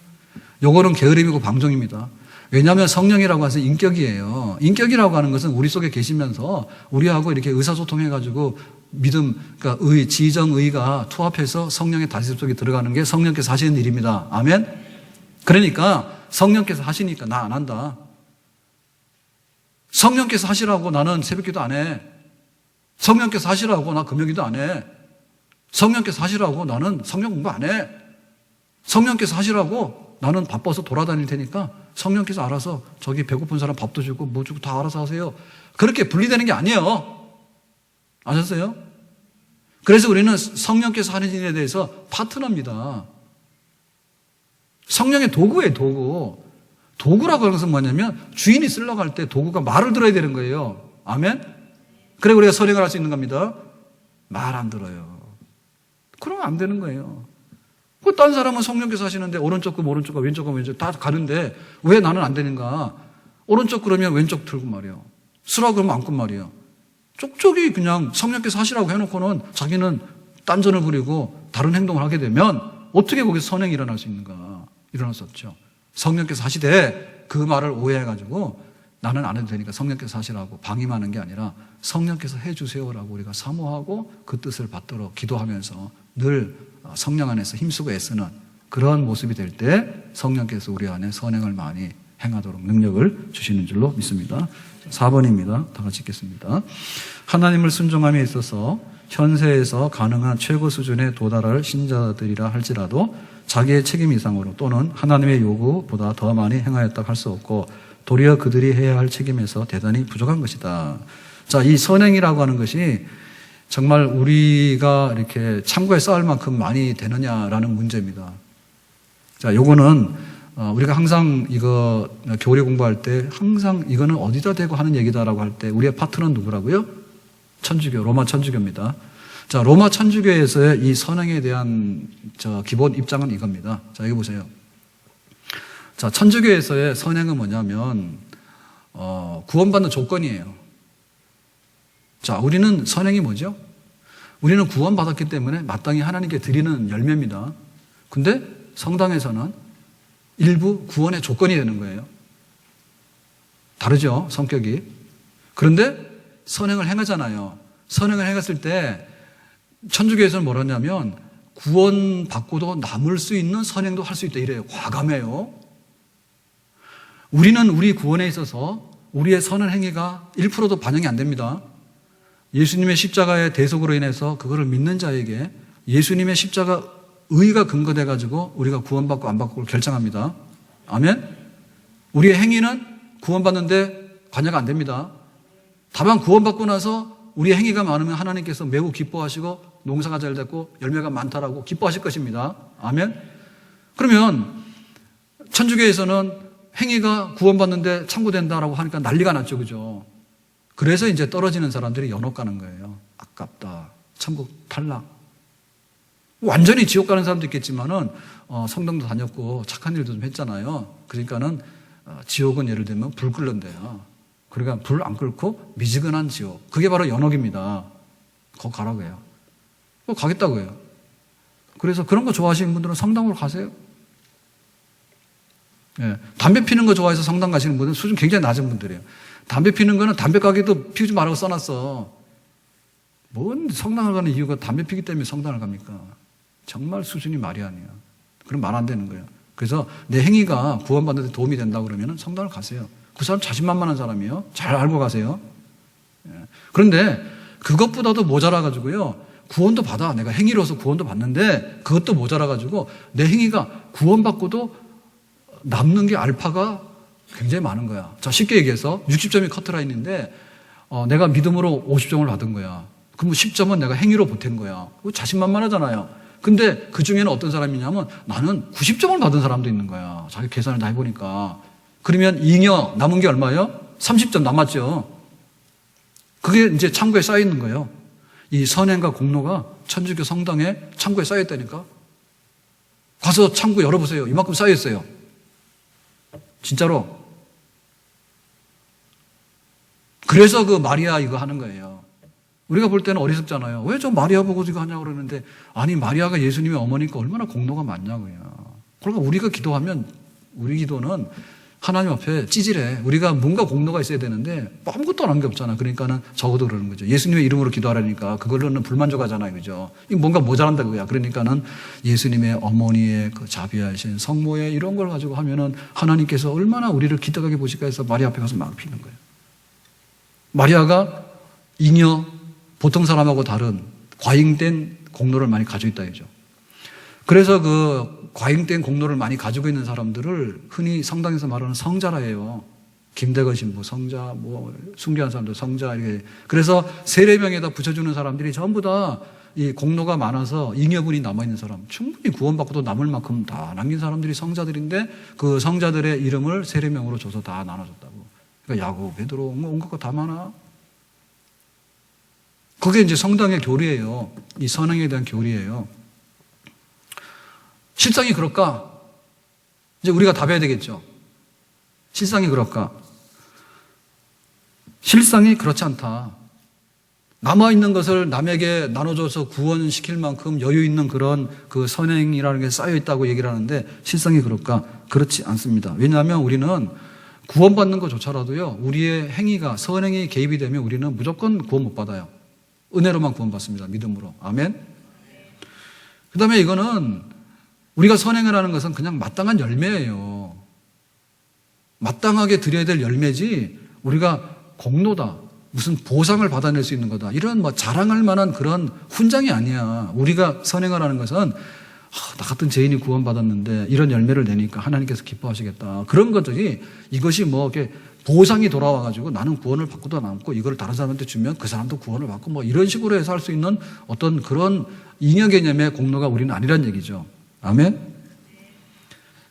요거는 게으름이고 방종입니다. 왜냐하면 성령이라고 해서 인격이에요. 인격이라고 하는 것은 우리 속에 계시면서 우리하고 이렇게 의사소통해가지고 믿음, 그러니까 지정의가 투합해서 성령의 다스림 속에 들어가는 게 성령께서 하시는 일입니다. 아멘? 그러니까 성령께서 하시니까 나 안 한다. 성령께서 하시라고 나는 새벽기도 안 해. 성령께서 하시라고 나 금요기도 안 해. 성령께서 하시라고 나는 성령 공부 안 해. 성령께서 하시라고 나는 바빠서 돌아다닐 테니까 성령께서 알아서 저기 배고픈 사람 밥도 주고 뭐 주고 다 알아서 하세요. 그렇게 분리되는 게 아니에요. 아셨어요? 그래서 우리는 성령께서 하는 일에 대해서 파트너입니다. 성령의 도구예요, 도구. 도구라고 하는 것은 뭐냐면 주인이 쓰려고 할 때 도구가 말을 들어야 되는 거예요. 아멘? 그래 우리가 선행을 할 수 있는 겁니다. 말 안 들어요. 그러면 안 되는 거예요. 딴 사람은 성령께서 하시는데 오른쪽 금 오른쪽과 왼쪽 금 왼쪽 다 가는데 왜 나는 안 되는가? 오른쪽 그러면 왼쪽 들고 말이에요. 쓰라고 그러면 안고 말이에요. 쪽쪽이 그냥 성령께서 하시라고 해놓고는 자기는 딴전을 부리고 다른 행동을 하게 되면 어떻게 거기서 선행이 일어날 수 있는가? 일어날 수 없죠. 성령께서 하시되 그 말을 오해해가지고 나는 안 해도 되니까 성령께서 하시라고 방임하는 게 아니라 성령께서 해주세요라고 우리가 사모하고 그 뜻을 받도록 기도하면서 늘 성령 안에서 힘쓰고 애쓰는 그런 모습이 될 때 성령께서 우리 안에 선행을 많이 행하도록 능력을 주시는 줄로 믿습니다. 4번입니다. 다 같이 읽겠습니다. 하나님을 순종함에 있어서 현세에서 가능한 최고 수준에 도달할 신자들이라 할지라도 자기의 책임 이상으로 또는 하나님의 요구보다 더 많이 행하였다 할 수 없고 도리어 그들이 해야 할 책임에서 대단히 부족한 것이다. 자, 이 선행이라고 하는 것이 정말 우리가 이렇게 참고에 쌓을 만큼 많이 되느냐라는 문제입니다. 자, 요거는 우리가 항상 이거 교리 공부할 때 항상 이거는 어디다 대고 하는 얘기다라고 할 때 우리의 파트너는 누구라고요? 천주교, 로마 천주교입니다. 자, 로마 천주교에서의 이 선행에 대한 기본 입장은 이겁니다. 자, 여기 보세요. 자, 천주교에서의 선행은 뭐냐면 구원받는 조건이에요. 자, 우리는 선행이 뭐죠? 우리는 구원받았기 때문에 마땅히 하나님께 드리는 열매입니다. 근데 성당에서는 일부 구원의 조건이 되는 거예요. 다르죠, 성격이. 그런데 선행을 행하잖아요. 선행을 행했을 때 천주교에서는 뭐라 하냐면 구원받고도 남을 수 있는 선행도 할 수 있다 이래요. 과감해요. 우리는 우리 구원에 있어서 우리의 선한 행위가 1%도 반영이 안 됩니다. 예수님의 십자가의 대속으로 인해서 그거를 믿는 자에게 예수님의 십자가 의가 근거돼 가지고 우리가 구원받고 안 받고를 결정합니다. 아멘? 우리의 행위는 구원받는데 관여가 안 됩니다. 다만 구원받고 나서 우리의 행위가 많으면 하나님께서 매우 기뻐하시고 농사가 잘 됐고 열매가 많다라고 기뻐하실 것입니다. 아멘? 그러면 천주교에서는 행위가 구원받는데 참고된다라고 하니까 난리가 났죠. 그죠? 그래서 이제 떨어지는 사람들이 연옥 가는 거예요. 아깝다. 천국 탈락. 완전히 지옥 가는 사람도 있겠지만은 성당도 다녔고 착한 일도 좀 했잖아요. 그러니까는 지옥은 예를 들면 불 끓는 데야. 그러니까 불 안 끓고 미지근한 지옥. 그게 바로 연옥입니다. 거기 가라고 해요. 가겠다고 해요. 그래서 그런 거 좋아하시는 분들은 성당으로 가세요. 예, 담배 피는 거 좋아해서 성당 가시는 분들은 수준 굉장히 낮은 분들이에요. 담배 피는 거는 담배 가게도 피우지 말라고 써놨어. 뭔 성당을 가는 이유가 담배 피기 때문에 성당을 갑니까? 정말 수준이 말이 아니에요. 그럼 말 안 되는 거예요. 그래서 내 행위가 구원받는 데 도움이 된다고 그러면 성당을 가세요. 그 사람 자신만만한 사람이에요. 잘 알고 가세요. 예. 그런데 그것보다도 모자라가지고요. 구원도 받아. 내가 행위로서 구원도 받는데 그것도 모자라가지고 내 행위가 구원받고도 남는 게 알파가 굉장히 많은 거야. 자, 쉽게 얘기해서 60점이 커트라인인데 내가 믿음으로 50점을 받은 거야. 그럼 10점은 내가 행위로 보탠 거야. 자신만만하잖아요. 근데 그 중에는 어떤 사람이냐면 나는 90점을 받은 사람도 있는 거야. 자기 계산을 다 해보니까. 그러면 잉여 남은 게 얼마예요? 30점 남았죠. 그게 이제 창고에 쌓여 있는 거예요. 이 선행과 공로가 천주교 성당에 창고에 쌓여 있다니까. 가서 창고 열어보세요. 이만큼 쌓여 있어요. 진짜로. 그래서 그 마리아 이거 하는 거예요. 우리가 볼 때는 어리석잖아요. 왜 저 마리아 보고 이거 하냐고 그러는데, 아니, 마리아가 예수님의 어머니니까 얼마나 공로가 많냐고요. 그러니까 우리가 기도하면, 우리 기도는 하나님 앞에 찌질해. 우리가 뭔가 공로가 있어야 되는데 아무것도 안 한 게 없잖아. 그러니까는 적어도 그러는 거죠. 예수님의 이름으로 기도하라니까 그걸로는 불만족하잖아요. 그죠? 이거 뭔가 모자란다 그거야. 그러니까는 예수님의 어머니의 그 자비하신 성모의 이런 걸 가지고 하면은 하나님께서 얼마나 우리를 기특하게 보실까 해서 마리아 앞에 가서 막 피는 거예요. 마리아가 잉여 보통 사람하고 다른 과잉된 공로를 많이 가지고 있다 이죠. 그래서 그 과잉된 공로를 많이 가지고 있는 사람들을 흔히 성당에서 말하는 성자라 해요. 김대건 신부 성자, 뭐 숭배한 사람들 성자 이렇게. 그래서 세례명에다 붙여주는 사람들이 전부 다 이 공로가 많아서 잉여분이 남아 있는 사람, 충분히 구원받고도 남을 만큼 다 남긴 사람들이 성자들인데 그 성자들의 이름을 세례명으로 줘서 다 나눠줬다고. 그러니까 야곱, 베드로 온갖 거 다 많아. 그게 이제 성당의 교리예요. 이 선행에 대한 교리예요. 실상이 그럴까? 이제 우리가 답해야 되겠죠. 실상이 그럴까? 실상이 그렇지 않다. 남아있는 것을 남에게 나눠줘서 구원시킬 만큼 여유 있는 그런 그 선행이라는 게 쌓여있다고 얘기를 하는데 실상이 그럴까? 그렇지 않습니다. 왜냐하면 우리는 구원받는 것조차라도요, 우리의 행위가, 선행이 개입이 되면 우리는 무조건 구원 못 받아요. 은혜로만 구원받습니다. 믿음으로. 아멘? 그 다음에 이거는 우리가 선행을 하는 것은 그냥 마땅한 열매예요. 마땅하게 드려야 될 열매지 우리가 공로다, 무슨 보상을 받아낼 수 있는 거다, 이런 뭐 자랑할 만한 그런 훈장이 아니야. 우리가 선행을 하는 것은 나 같은 죄인이 구원받았는데 이런 열매를 내니까 하나님께서 기뻐하시겠다. 그런 것들이 이것이 뭐 이렇게 보상이 돌아와가지고 나는 구원을 받고도 남고 이걸 다른 사람한테 주면 그 사람도 구원을 받고 뭐 이런 식으로 해서 할 수 있는 어떤 그런 잉여 개념의 공로가 우리는 아니란 얘기죠. 아멘?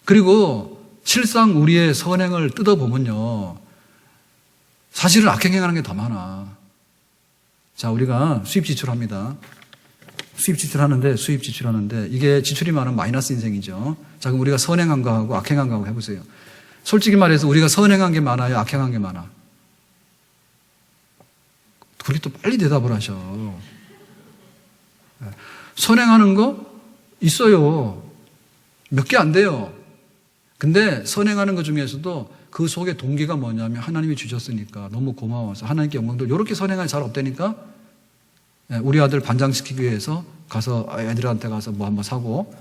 그리고 실상 우리의 선행을 뜯어보면요, 사실은 악행하는 게 더 많아. 자, 우리가 수입 지출합니다. 수입 지출하는데 이게 지출이 많으면 마이너스 인생이죠. 자, 그럼 우리가 선행한 거하고 악행한 거하고 해보세요. 솔직히 말해서 우리가 선행한 게 많아요, 악행한 게 많아? 그렇게 또 빨리 대답을 하셔. 선행하는 거 있어요. 몇 개 안 돼요. 근데 선행하는 것 중에서도 그 속에 동기가 뭐냐면 하나님이 주셨으니까 너무 고마워서 하나님께 영광들, 이렇게 선행하기 잘 없다니까. 우리 아들 반장시키기 위해서 가서 애들한테 가서 뭐 한번 사고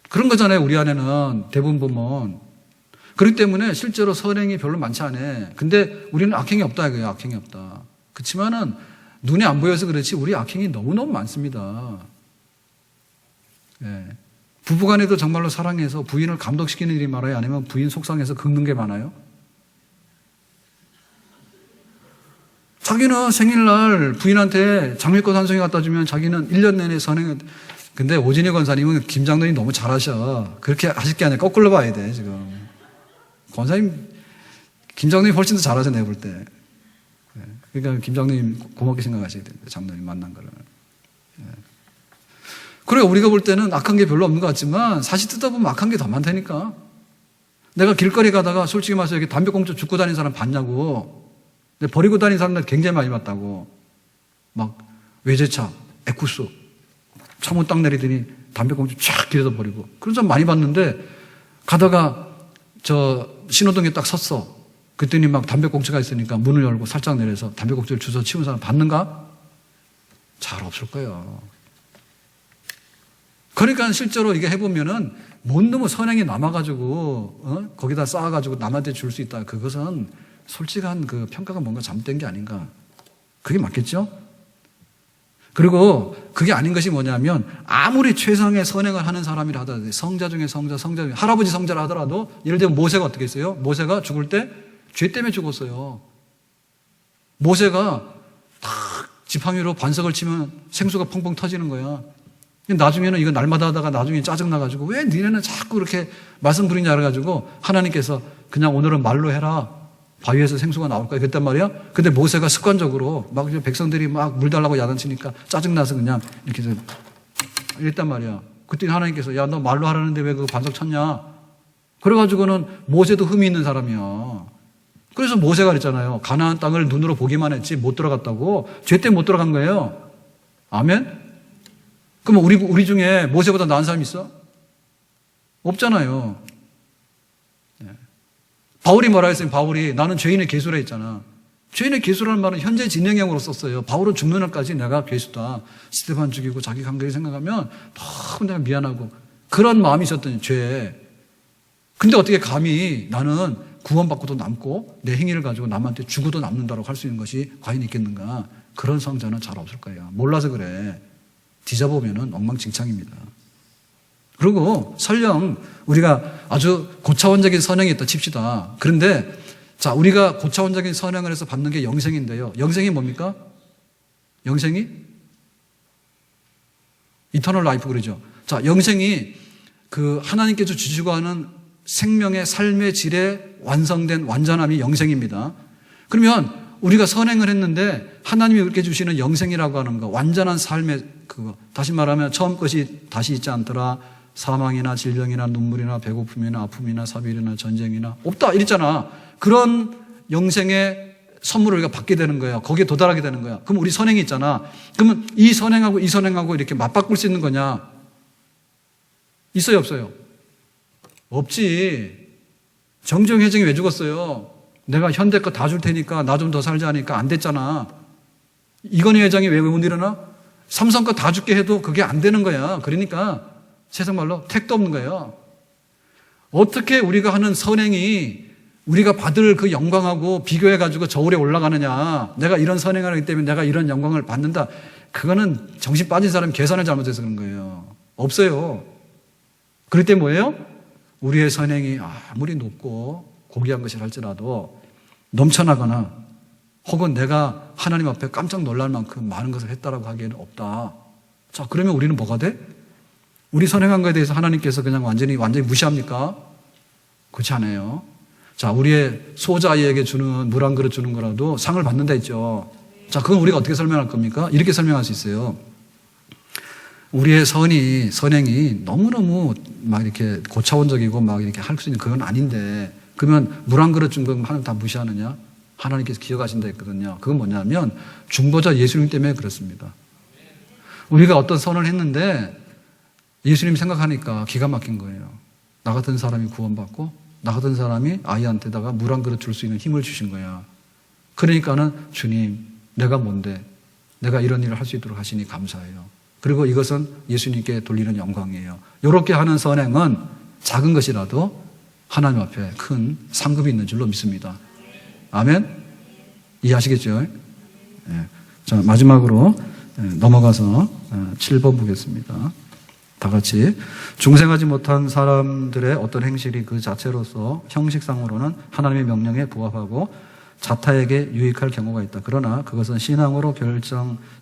그런 거잖아요. 우리 안에는 대부분 보면. 그렇기 때문에 실제로 선행이 별로 많지 않아. 근데 우리는 악행이 없다 이거예요. 악행이 없다. 그렇지만은 눈에 안 보여서 그렇지 우리 악행이 너무너무 많습니다. 예. 부부간에도 정말로 사랑해서 부인을 감동시키는 일이 많아요? 아니면 부인 속상해서 긁는 게 많아요? 자기는 생일날 부인한테 장미꽃 한 송이 갖다 주면 자기는 1년 내내 선행을. 근데 오진희 권사님은 김장로님 너무 잘하셔. 그렇게 하실 게 아니라 거꾸로 봐야 돼 지금. 권사님 김장로님 훨씬 더 잘하셔 내가 볼 때. 그러니까 김장로님 고맙게 생각하셔야 됩니다. 장로님 만난 거를. 그래, 우리가 볼 때는 악한 게 별로 없는 것 같지만 사실 뜯어보면 악한 게 더 많다니까. 내가 길거리 가다가 솔직히 말해서 여기 담배꽁초 줍고 다니는 사람 봤냐고. 근데 버리고 다니는 사람들 굉장히 많이 봤다고. 막 외제차, 에쿠스, 창문 딱 내리더니 담배꽁초 쫙 길에다 버리고. 그런 사람 많이 봤는데 가다가 저 신호등에 딱 섰어. 그랬더니 막 담배꽁초가 있으니까 문을 열고 살짝 내려서 담배꽁초를 주워 치운 사람 봤는가? 잘 없을 거예요. 그러니까 실제로 이게 해보면은 못 너무 선행이 남아가지고 거기다 쌓아가지고 남한테 줄 수 있다. 그것은 솔직한 그 평가가 뭔가 잘못된 게 아닌가. 그게 맞겠죠? 그리고 그게 아닌 것이 뭐냐면 아무리 최상의 선행을 하는 사람이라 하더라도 성자 중에 성자 중에 할아버지 성자라 하더라도 예를 들면 모세가 어떻게 했어요? 모세가 죽을 때 죄 때문에 죽었어요. 모세가 탁 지팡이로 반석을 치면 생수가 펑펑 터지는 거야. 나중에는 이거 날마다 하다가 나중에 짜증나가지고 왜 니네는 자꾸 그렇게 말씀 부리냐 그래가지고 하나님께서 그냥 오늘은 말로 해라. 바위에서 생수가 나올 거야. 그랬단 말이야. 근데 모세가 습관적으로 막 백성들이 막 물 달라고 야단치니까 짜증나서 그냥 이렇게 해서 이랬단 말이야. 그때 하나님께서 야, 너 말로 하라는데 왜 그 반석 쳤냐. 그래가지고는 모세도 흠이 있는 사람이야. 그래서 모세가 그랬잖아요. 가나안 땅을 눈으로 보기만 했지 못 들어갔다고. 죄 때문에 못 들어간 거예요. 아멘? 그럼 우리 중에 모세보다 나은 사람이 있어? 없잖아요. 바울이 뭐라 했어요? 바울이 나는 죄인의 괴수라 했잖아. 죄인의 괴수라는 말은 현재 진행형으로 썼어요. 바울은 죽는 날까지 내가 괴수다. 스테반 죽이고 자기 감각이 생각하면 너무 내가 미안하고 그런 마음이 있었던 죄. 근데 어떻게 감히 나는 구원받고도 남고 내 행위를 가지고 남한테 죽어도 남는다고 할 수 있는 것이 과연 있겠는가? 그런 성자는 잘 없을 거예요. 몰라서 그래. 뒤져보면 엉망진창입니다. 그리고 설령 우리가 아주 고차원적인 선행이 있다 칩시다. 그런데 자, 우리가 고차원적인 선행을 해서 받는 게 영생인데요. 영생이 뭡니까? 영생이? 이터널 라이프 그러죠. 자, 영생이 그 하나님께서 주시고 하는 생명의 삶의 질에 완성된 완전함이 영생입니다. 그러면 우리가 선행을 했는데 하나님이 우리에게 주시는 영생이라고 하는 거, 완전한 삶의 그거, 다시 말하면 처음 것이 다시 있지 않더라. 사망이나 질병이나 눈물이나 배고픔이나 아픔이나 사비이나 전쟁이나 없다 이랬잖아. 그런 영생의 선물을 우리가 받게 되는 거예요. 거기에 도달하게 되는 거야. 그럼 우리 선행이 있잖아. 그러면 이 선행하고 이렇게 맞바꿀 수 있는 거냐? 있어요, 없어요? 없지. 정정회장이 왜 죽었어요? 내가 현대 거 다 줄 테니까 나 좀 더 살자 하니까 안 됐잖아. 이건희 회장이 왜 못 일어나? 삼성 거 다 줄게 해도 그게 안 되는 거야. 그러니까 세상 말로 택도 없는 거예요. 어떻게 우리가 하는 선행이 우리가 받을 그 영광하고 비교해가지고 저울에 올라가느냐. 내가 이런 선행을 하기 때문에 내가 이런 영광을 받는다. 그거는 정신 빠진 사람이 계산을 잘못해서 그런 거예요. 없어요. 그럴 때 뭐예요? 우리의 선행이 아무리 높고 고귀한 것이라 할지라도 넘쳐나거나 혹은 내가 하나님 앞에 깜짝 놀랄 만큼 많은 것을 했다라고 하기에는 없다. 자, 그러면 우리는 뭐가 돼? 우리 선행한 것에 대해서 하나님께서 그냥 완전히 무시합니까? 그렇지 않아요. 자, 우리의 소자아이에게 주는 물 한 그릇 주는 거라도 상을 받는다 했죠. 자, 그건 우리가 어떻게 설명할 겁니까? 이렇게 설명할 수 있어요. 우리의 선행이 너무너무 막 이렇게 고차원적이고 막 이렇게 할 수 있는 그건 아닌데, 그러면 물 한 그릇 준 거 하나님 다 무시하느냐? 하나님께서 기억하신다 했거든요. 그건 뭐냐면 중보자 예수님 때문에 그렇습니다. 우리가 어떤 선을 했는데 예수님 생각하니까 기가 막힌 거예요. 나 같은 사람이 구원받고 나 같은 사람이 아이한테다가 물 한 그릇 줄 수 있는 힘을 주신 거야. 그러니까는 주님, 내가 뭔데 내가 이런 일을 할 수 있도록 하시니 감사해요. 그리고 이것은 예수님께 돌리는 영광이에요. 이렇게 하는 선행은 작은 것이라도 하나님 앞에 큰 상급이 있는 줄로 믿습니다. 아멘? 이해하시겠죠? 네. 자, 마지막으로 넘어가서 7번 보겠습니다. 다 같이 중생하지 못한 사람들의 어떤 행실이 그 자체로서 형식상으로는 하나님의 명령에 부합하고 자타에게 유익할 경우가 있다. 그러나 그것은 신앙으로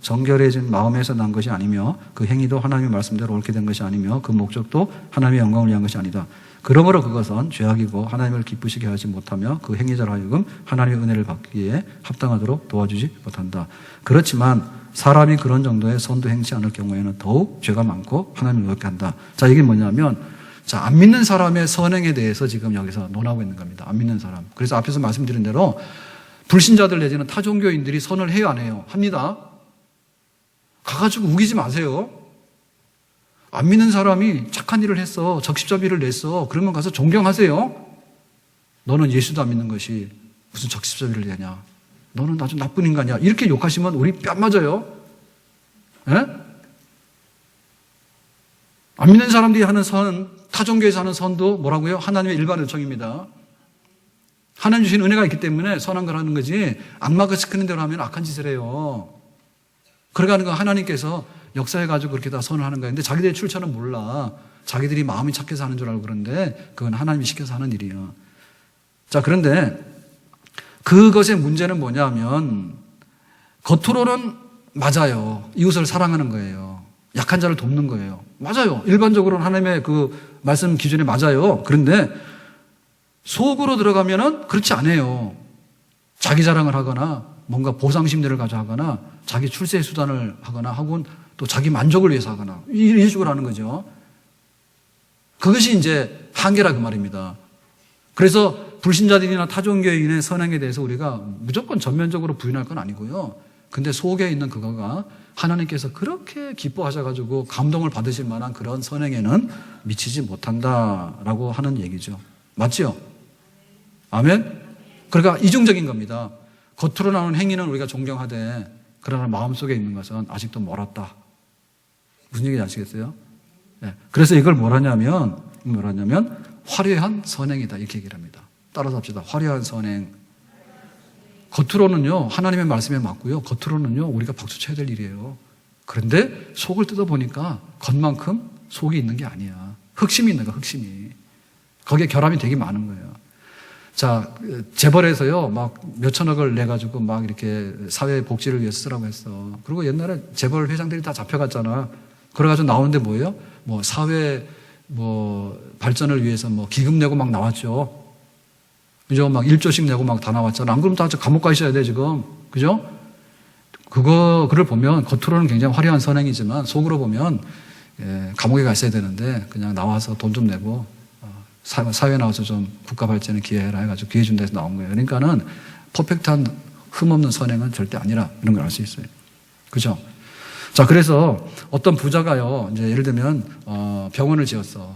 정결해진 마음에서 난 것이 아니며 그 행위도 하나님의 말씀대로 옳게 된 것이 아니며 그 목적도 하나님의 영광을 위한 것이 아니다. 그러므로 그것은 죄악이고 하나님을 기쁘시게 하지 못하며 그 행위자로 하여금 하나님의 은혜를 받기에 합당하도록 도와주지 못한다. 그렇지만 사람이 그런 정도의 선도 행치 않을 경우에는 더욱 죄가 많고 하나님을 어렵게 한다. 자, 이게 뭐냐면, 자, 안 믿는 사람의 선행에 대해서 지금 여기서 논하고 있는 겁니다. 안 믿는 사람. 그래서 앞에서 말씀드린 대로 불신자들 내지는 타종교인들이 선을 해요, 안 해요? 합니다. 가가지고 우기지 마세요. 안 믿는 사람이 착한 일을 했어, 적십자비를 냈어, 그러면 가서 존경하세요. 너는 예수도 안 믿는 것이 무슨 적십자비를 내냐? 너는 아주 나쁜 인간이야. 이렇게 욕하시면 우리 뺨 맞아요. 예? 안 믿는 사람들이 하는 선, 타종교에서 하는 선도 뭐라고요? 하나님의 일반 요청입니다. 하나님 주신 은혜가 있기 때문에 선한 걸 하는 거지, 악마가 시키는 대로 하면 악한 짓을 해요. 그러가는 건 하나님께서 역사해가지고 그렇게 다 선을 하는 거예요. 근데 자기들의 출처는 몰라. 자기들이 마음이 착해서 하는 줄 알고 그러는데 그건 하나님이 시켜서 하는 일이에요. 자, 그런데 그것의 문제는 뭐냐면 겉으로는 맞아요. 이웃을 사랑하는 거예요. 약한 자를 돕는 거예요. 맞아요. 일반적으로는 하나님의 그 말씀 기준에 맞아요. 그런데 속으로 들어가면은 그렇지 않아요. 자기 자랑을 하거나 뭔가 보상 심리를 가져 하거나 자기 출세 수단을 하거나 혹은 또 자기 만족을 위해서 하거나 이런 식으로 하는 거죠. 그것이 이제 한계라 그 말입니다. 그래서 불신자들이나 타종교인의 선행에 대해서 우리가 무조건 전면적으로 부인할 건 아니고요. 근데 속에 있는 그거가 하나님께서 그렇게 기뻐하셔가지고 감동을 받으실 만한 그런 선행에는 미치지 못한다라고 하는 얘기죠. 맞죠? 아멘? 그러니까 이중적인 겁니다. 겉으로 나오는 행위는 우리가 존경하되 그러나 마음속에 있는 것은 아직도 멀었다. 무슨 얘기인지 아시겠어요? 네. 그래서 이걸 뭐라냐면 화려한 선행이다 이렇게 얘기를 합니다. 따라서 합시다. 화려한 선행. 겉으로는요 하나님의 말씀에 맞고요. 겉으로는요 우리가 박수 쳐야 될 일이에요. 그런데 속을 뜯어보니까 겉만큼 속이 있는 게 아니야. 흑심이 있는 거야. 흑심이. 거기에 결함이 되게 많은 거예요. 자, 재벌에서요, 막 몇천억을 내가지고 막 이렇게 사회 복지를 위해서 쓰라고 했어. 그리고 옛날에 재벌 회장들이 다 잡혀갔잖아. 그래가지고 나오는데 뭐예요? 뭐 사회 뭐 발전을 위해서 뭐 기금 내고 막 나왔죠. 그죠? 막 1조씩 내고 막 다 나왔잖아. 안 그러면 다 감옥 가 있어야 돼, 지금. 그죠? 그를 보면 겉으로는 굉장히 화려한 선행이지만 속으로 보면 감옥에 가 있어야 되는데 그냥 나와서 돈 좀 내고 사회에 나와서 좀 국가 발전에 기여해라 해가지고 기회 준 데서 나온 거예요. 그러니까는 퍼펙트한 흠없는 선행은 절대 아니라 이런 걸 알 수 있어요. 그죠? 자, 그래서 어떤 부자가요, 이제 예를 들면, 병원을 지었어.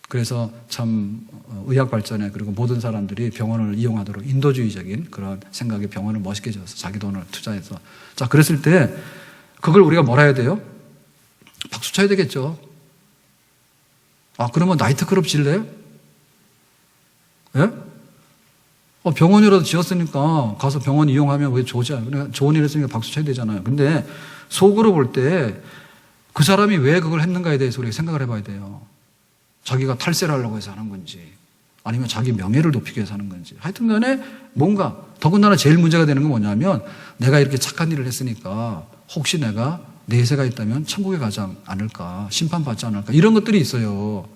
그래서 참 의학 발전에 그리고 모든 사람들이 병원을 이용하도록 인도주의적인 그런 생각에 병원을 멋있게 지었어. 자기 돈을 투자해서. 자, 그랬을 때 그걸 우리가 뭐라 해야 돼요? 박수 쳐야 되겠죠. 아, 그러면 나이트클럽 질래요? 예? 병원이라도 지었으니까 가서 병원 이용하면 왜 좋지? 그러니까 좋은 일 했으니까 박수 쳐야 되잖아요. 근데 속으로 볼 때 그 사람이 왜 그걸 했는가에 대해서 우리가 생각을 해봐야 돼요. 자기가 탈세를 하려고 해서 하는 건지 아니면 자기 명예를 높이기 위해서 하는 건지 하여튼 간에 뭔가 더군다나 제일 문제가 되는 건 뭐냐면 내가 이렇게 착한 일을 했으니까 혹시 내가 내세가 있다면 천국에 가지 않을까 심판받지 않을까 이런 것들이 있어요.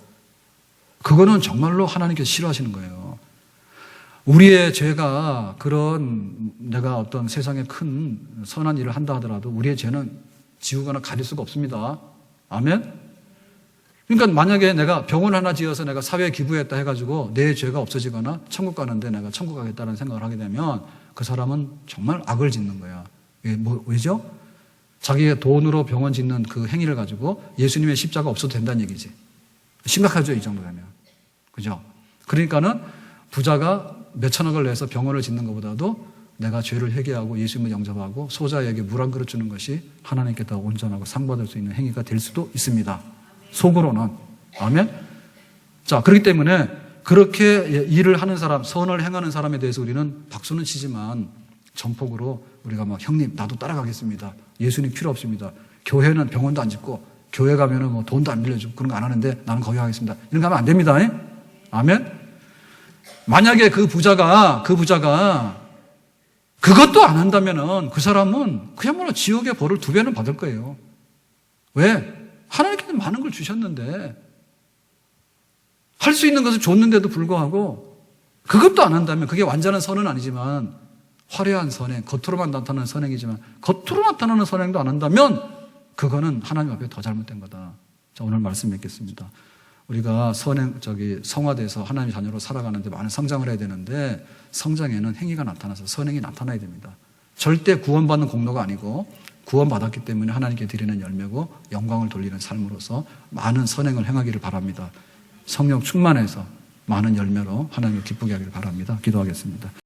그거는 정말로 하나님께서 싫어하시는 거예요. 우리의 죄가 그런 내가 어떤 세상에 큰 선한 일을 한다 하더라도 우리의 죄는 지우거나 가릴 수가 없습니다. 아멘? 그러니까 만약에 내가 병원 하나 지어서 내가 사회에 기부했다 해가지고 내 죄가 없어지거나 천국 가는데 내가 천국 가겠다는 생각을 하게 되면 그 사람은 정말 악을 짓는 거야. 왜죠? 자기의 돈으로 병원 짓는 그 행위를 가지고 예수님의 십자가 없어도 된다는 얘기지. 심각하죠, 이 정도 되면. 그죠? 그러니까는 부자가 몇천억을 내서 병원을 짓는 것보다도 내가 죄를 회개하고 예수님을 영접하고 소자에게 물 한 그릇 주는 것이 하나님께 더 온전하고 상받을 수 있는 행위가 될 수도 있습니다. 속으로는. 아멘? 자, 그렇기 때문에 그렇게 일을 하는 사람, 선을 행하는 사람에 대해서 우리는 박수는 치지만 전폭으로 우리가 막 형님, 나도 따라가겠습니다. 예수님 필요 없습니다. 교회는 병원도 안 짓고 교회 가면은 뭐 돈도 안 빌려주고 그런 거 안 하는데 나는 거기 가겠습니다. 이런 거 하면 안 됩니다. 아멘? 만약에 그 부자가 그것도 안 한다면은 그 사람은 그야말로 지옥의 벌을 2배는 받을 거예요. 왜? 하나님께서 많은 걸 주셨는데 할 수 있는 것을 줬는데도 불구하고 그것도 안 한다면 그게 완전한 선은 아니지만 화려한 선행, 겉으로만 나타나는 선행이지만 겉으로 나타나는 선행도 안 한다면 그거는 하나님 앞에 더 잘못된 거다. 자, 오늘 말씀 맺겠습니다. 우리가 성화돼서 하나님의 자녀로 살아가는데 많은 성장을 해야 되는데 성장에는 행위가 나타나서 선행이 나타나야 됩니다. 절대 구원받는 공로가 아니고 구원받았기 때문에 하나님께 드리는 열매고 영광을 돌리는 삶으로서 많은 선행을 행하기를 바랍니다. 성령 충만해서 많은 열매로 하나님을 기쁘게 하기를 바랍니다. 기도하겠습니다.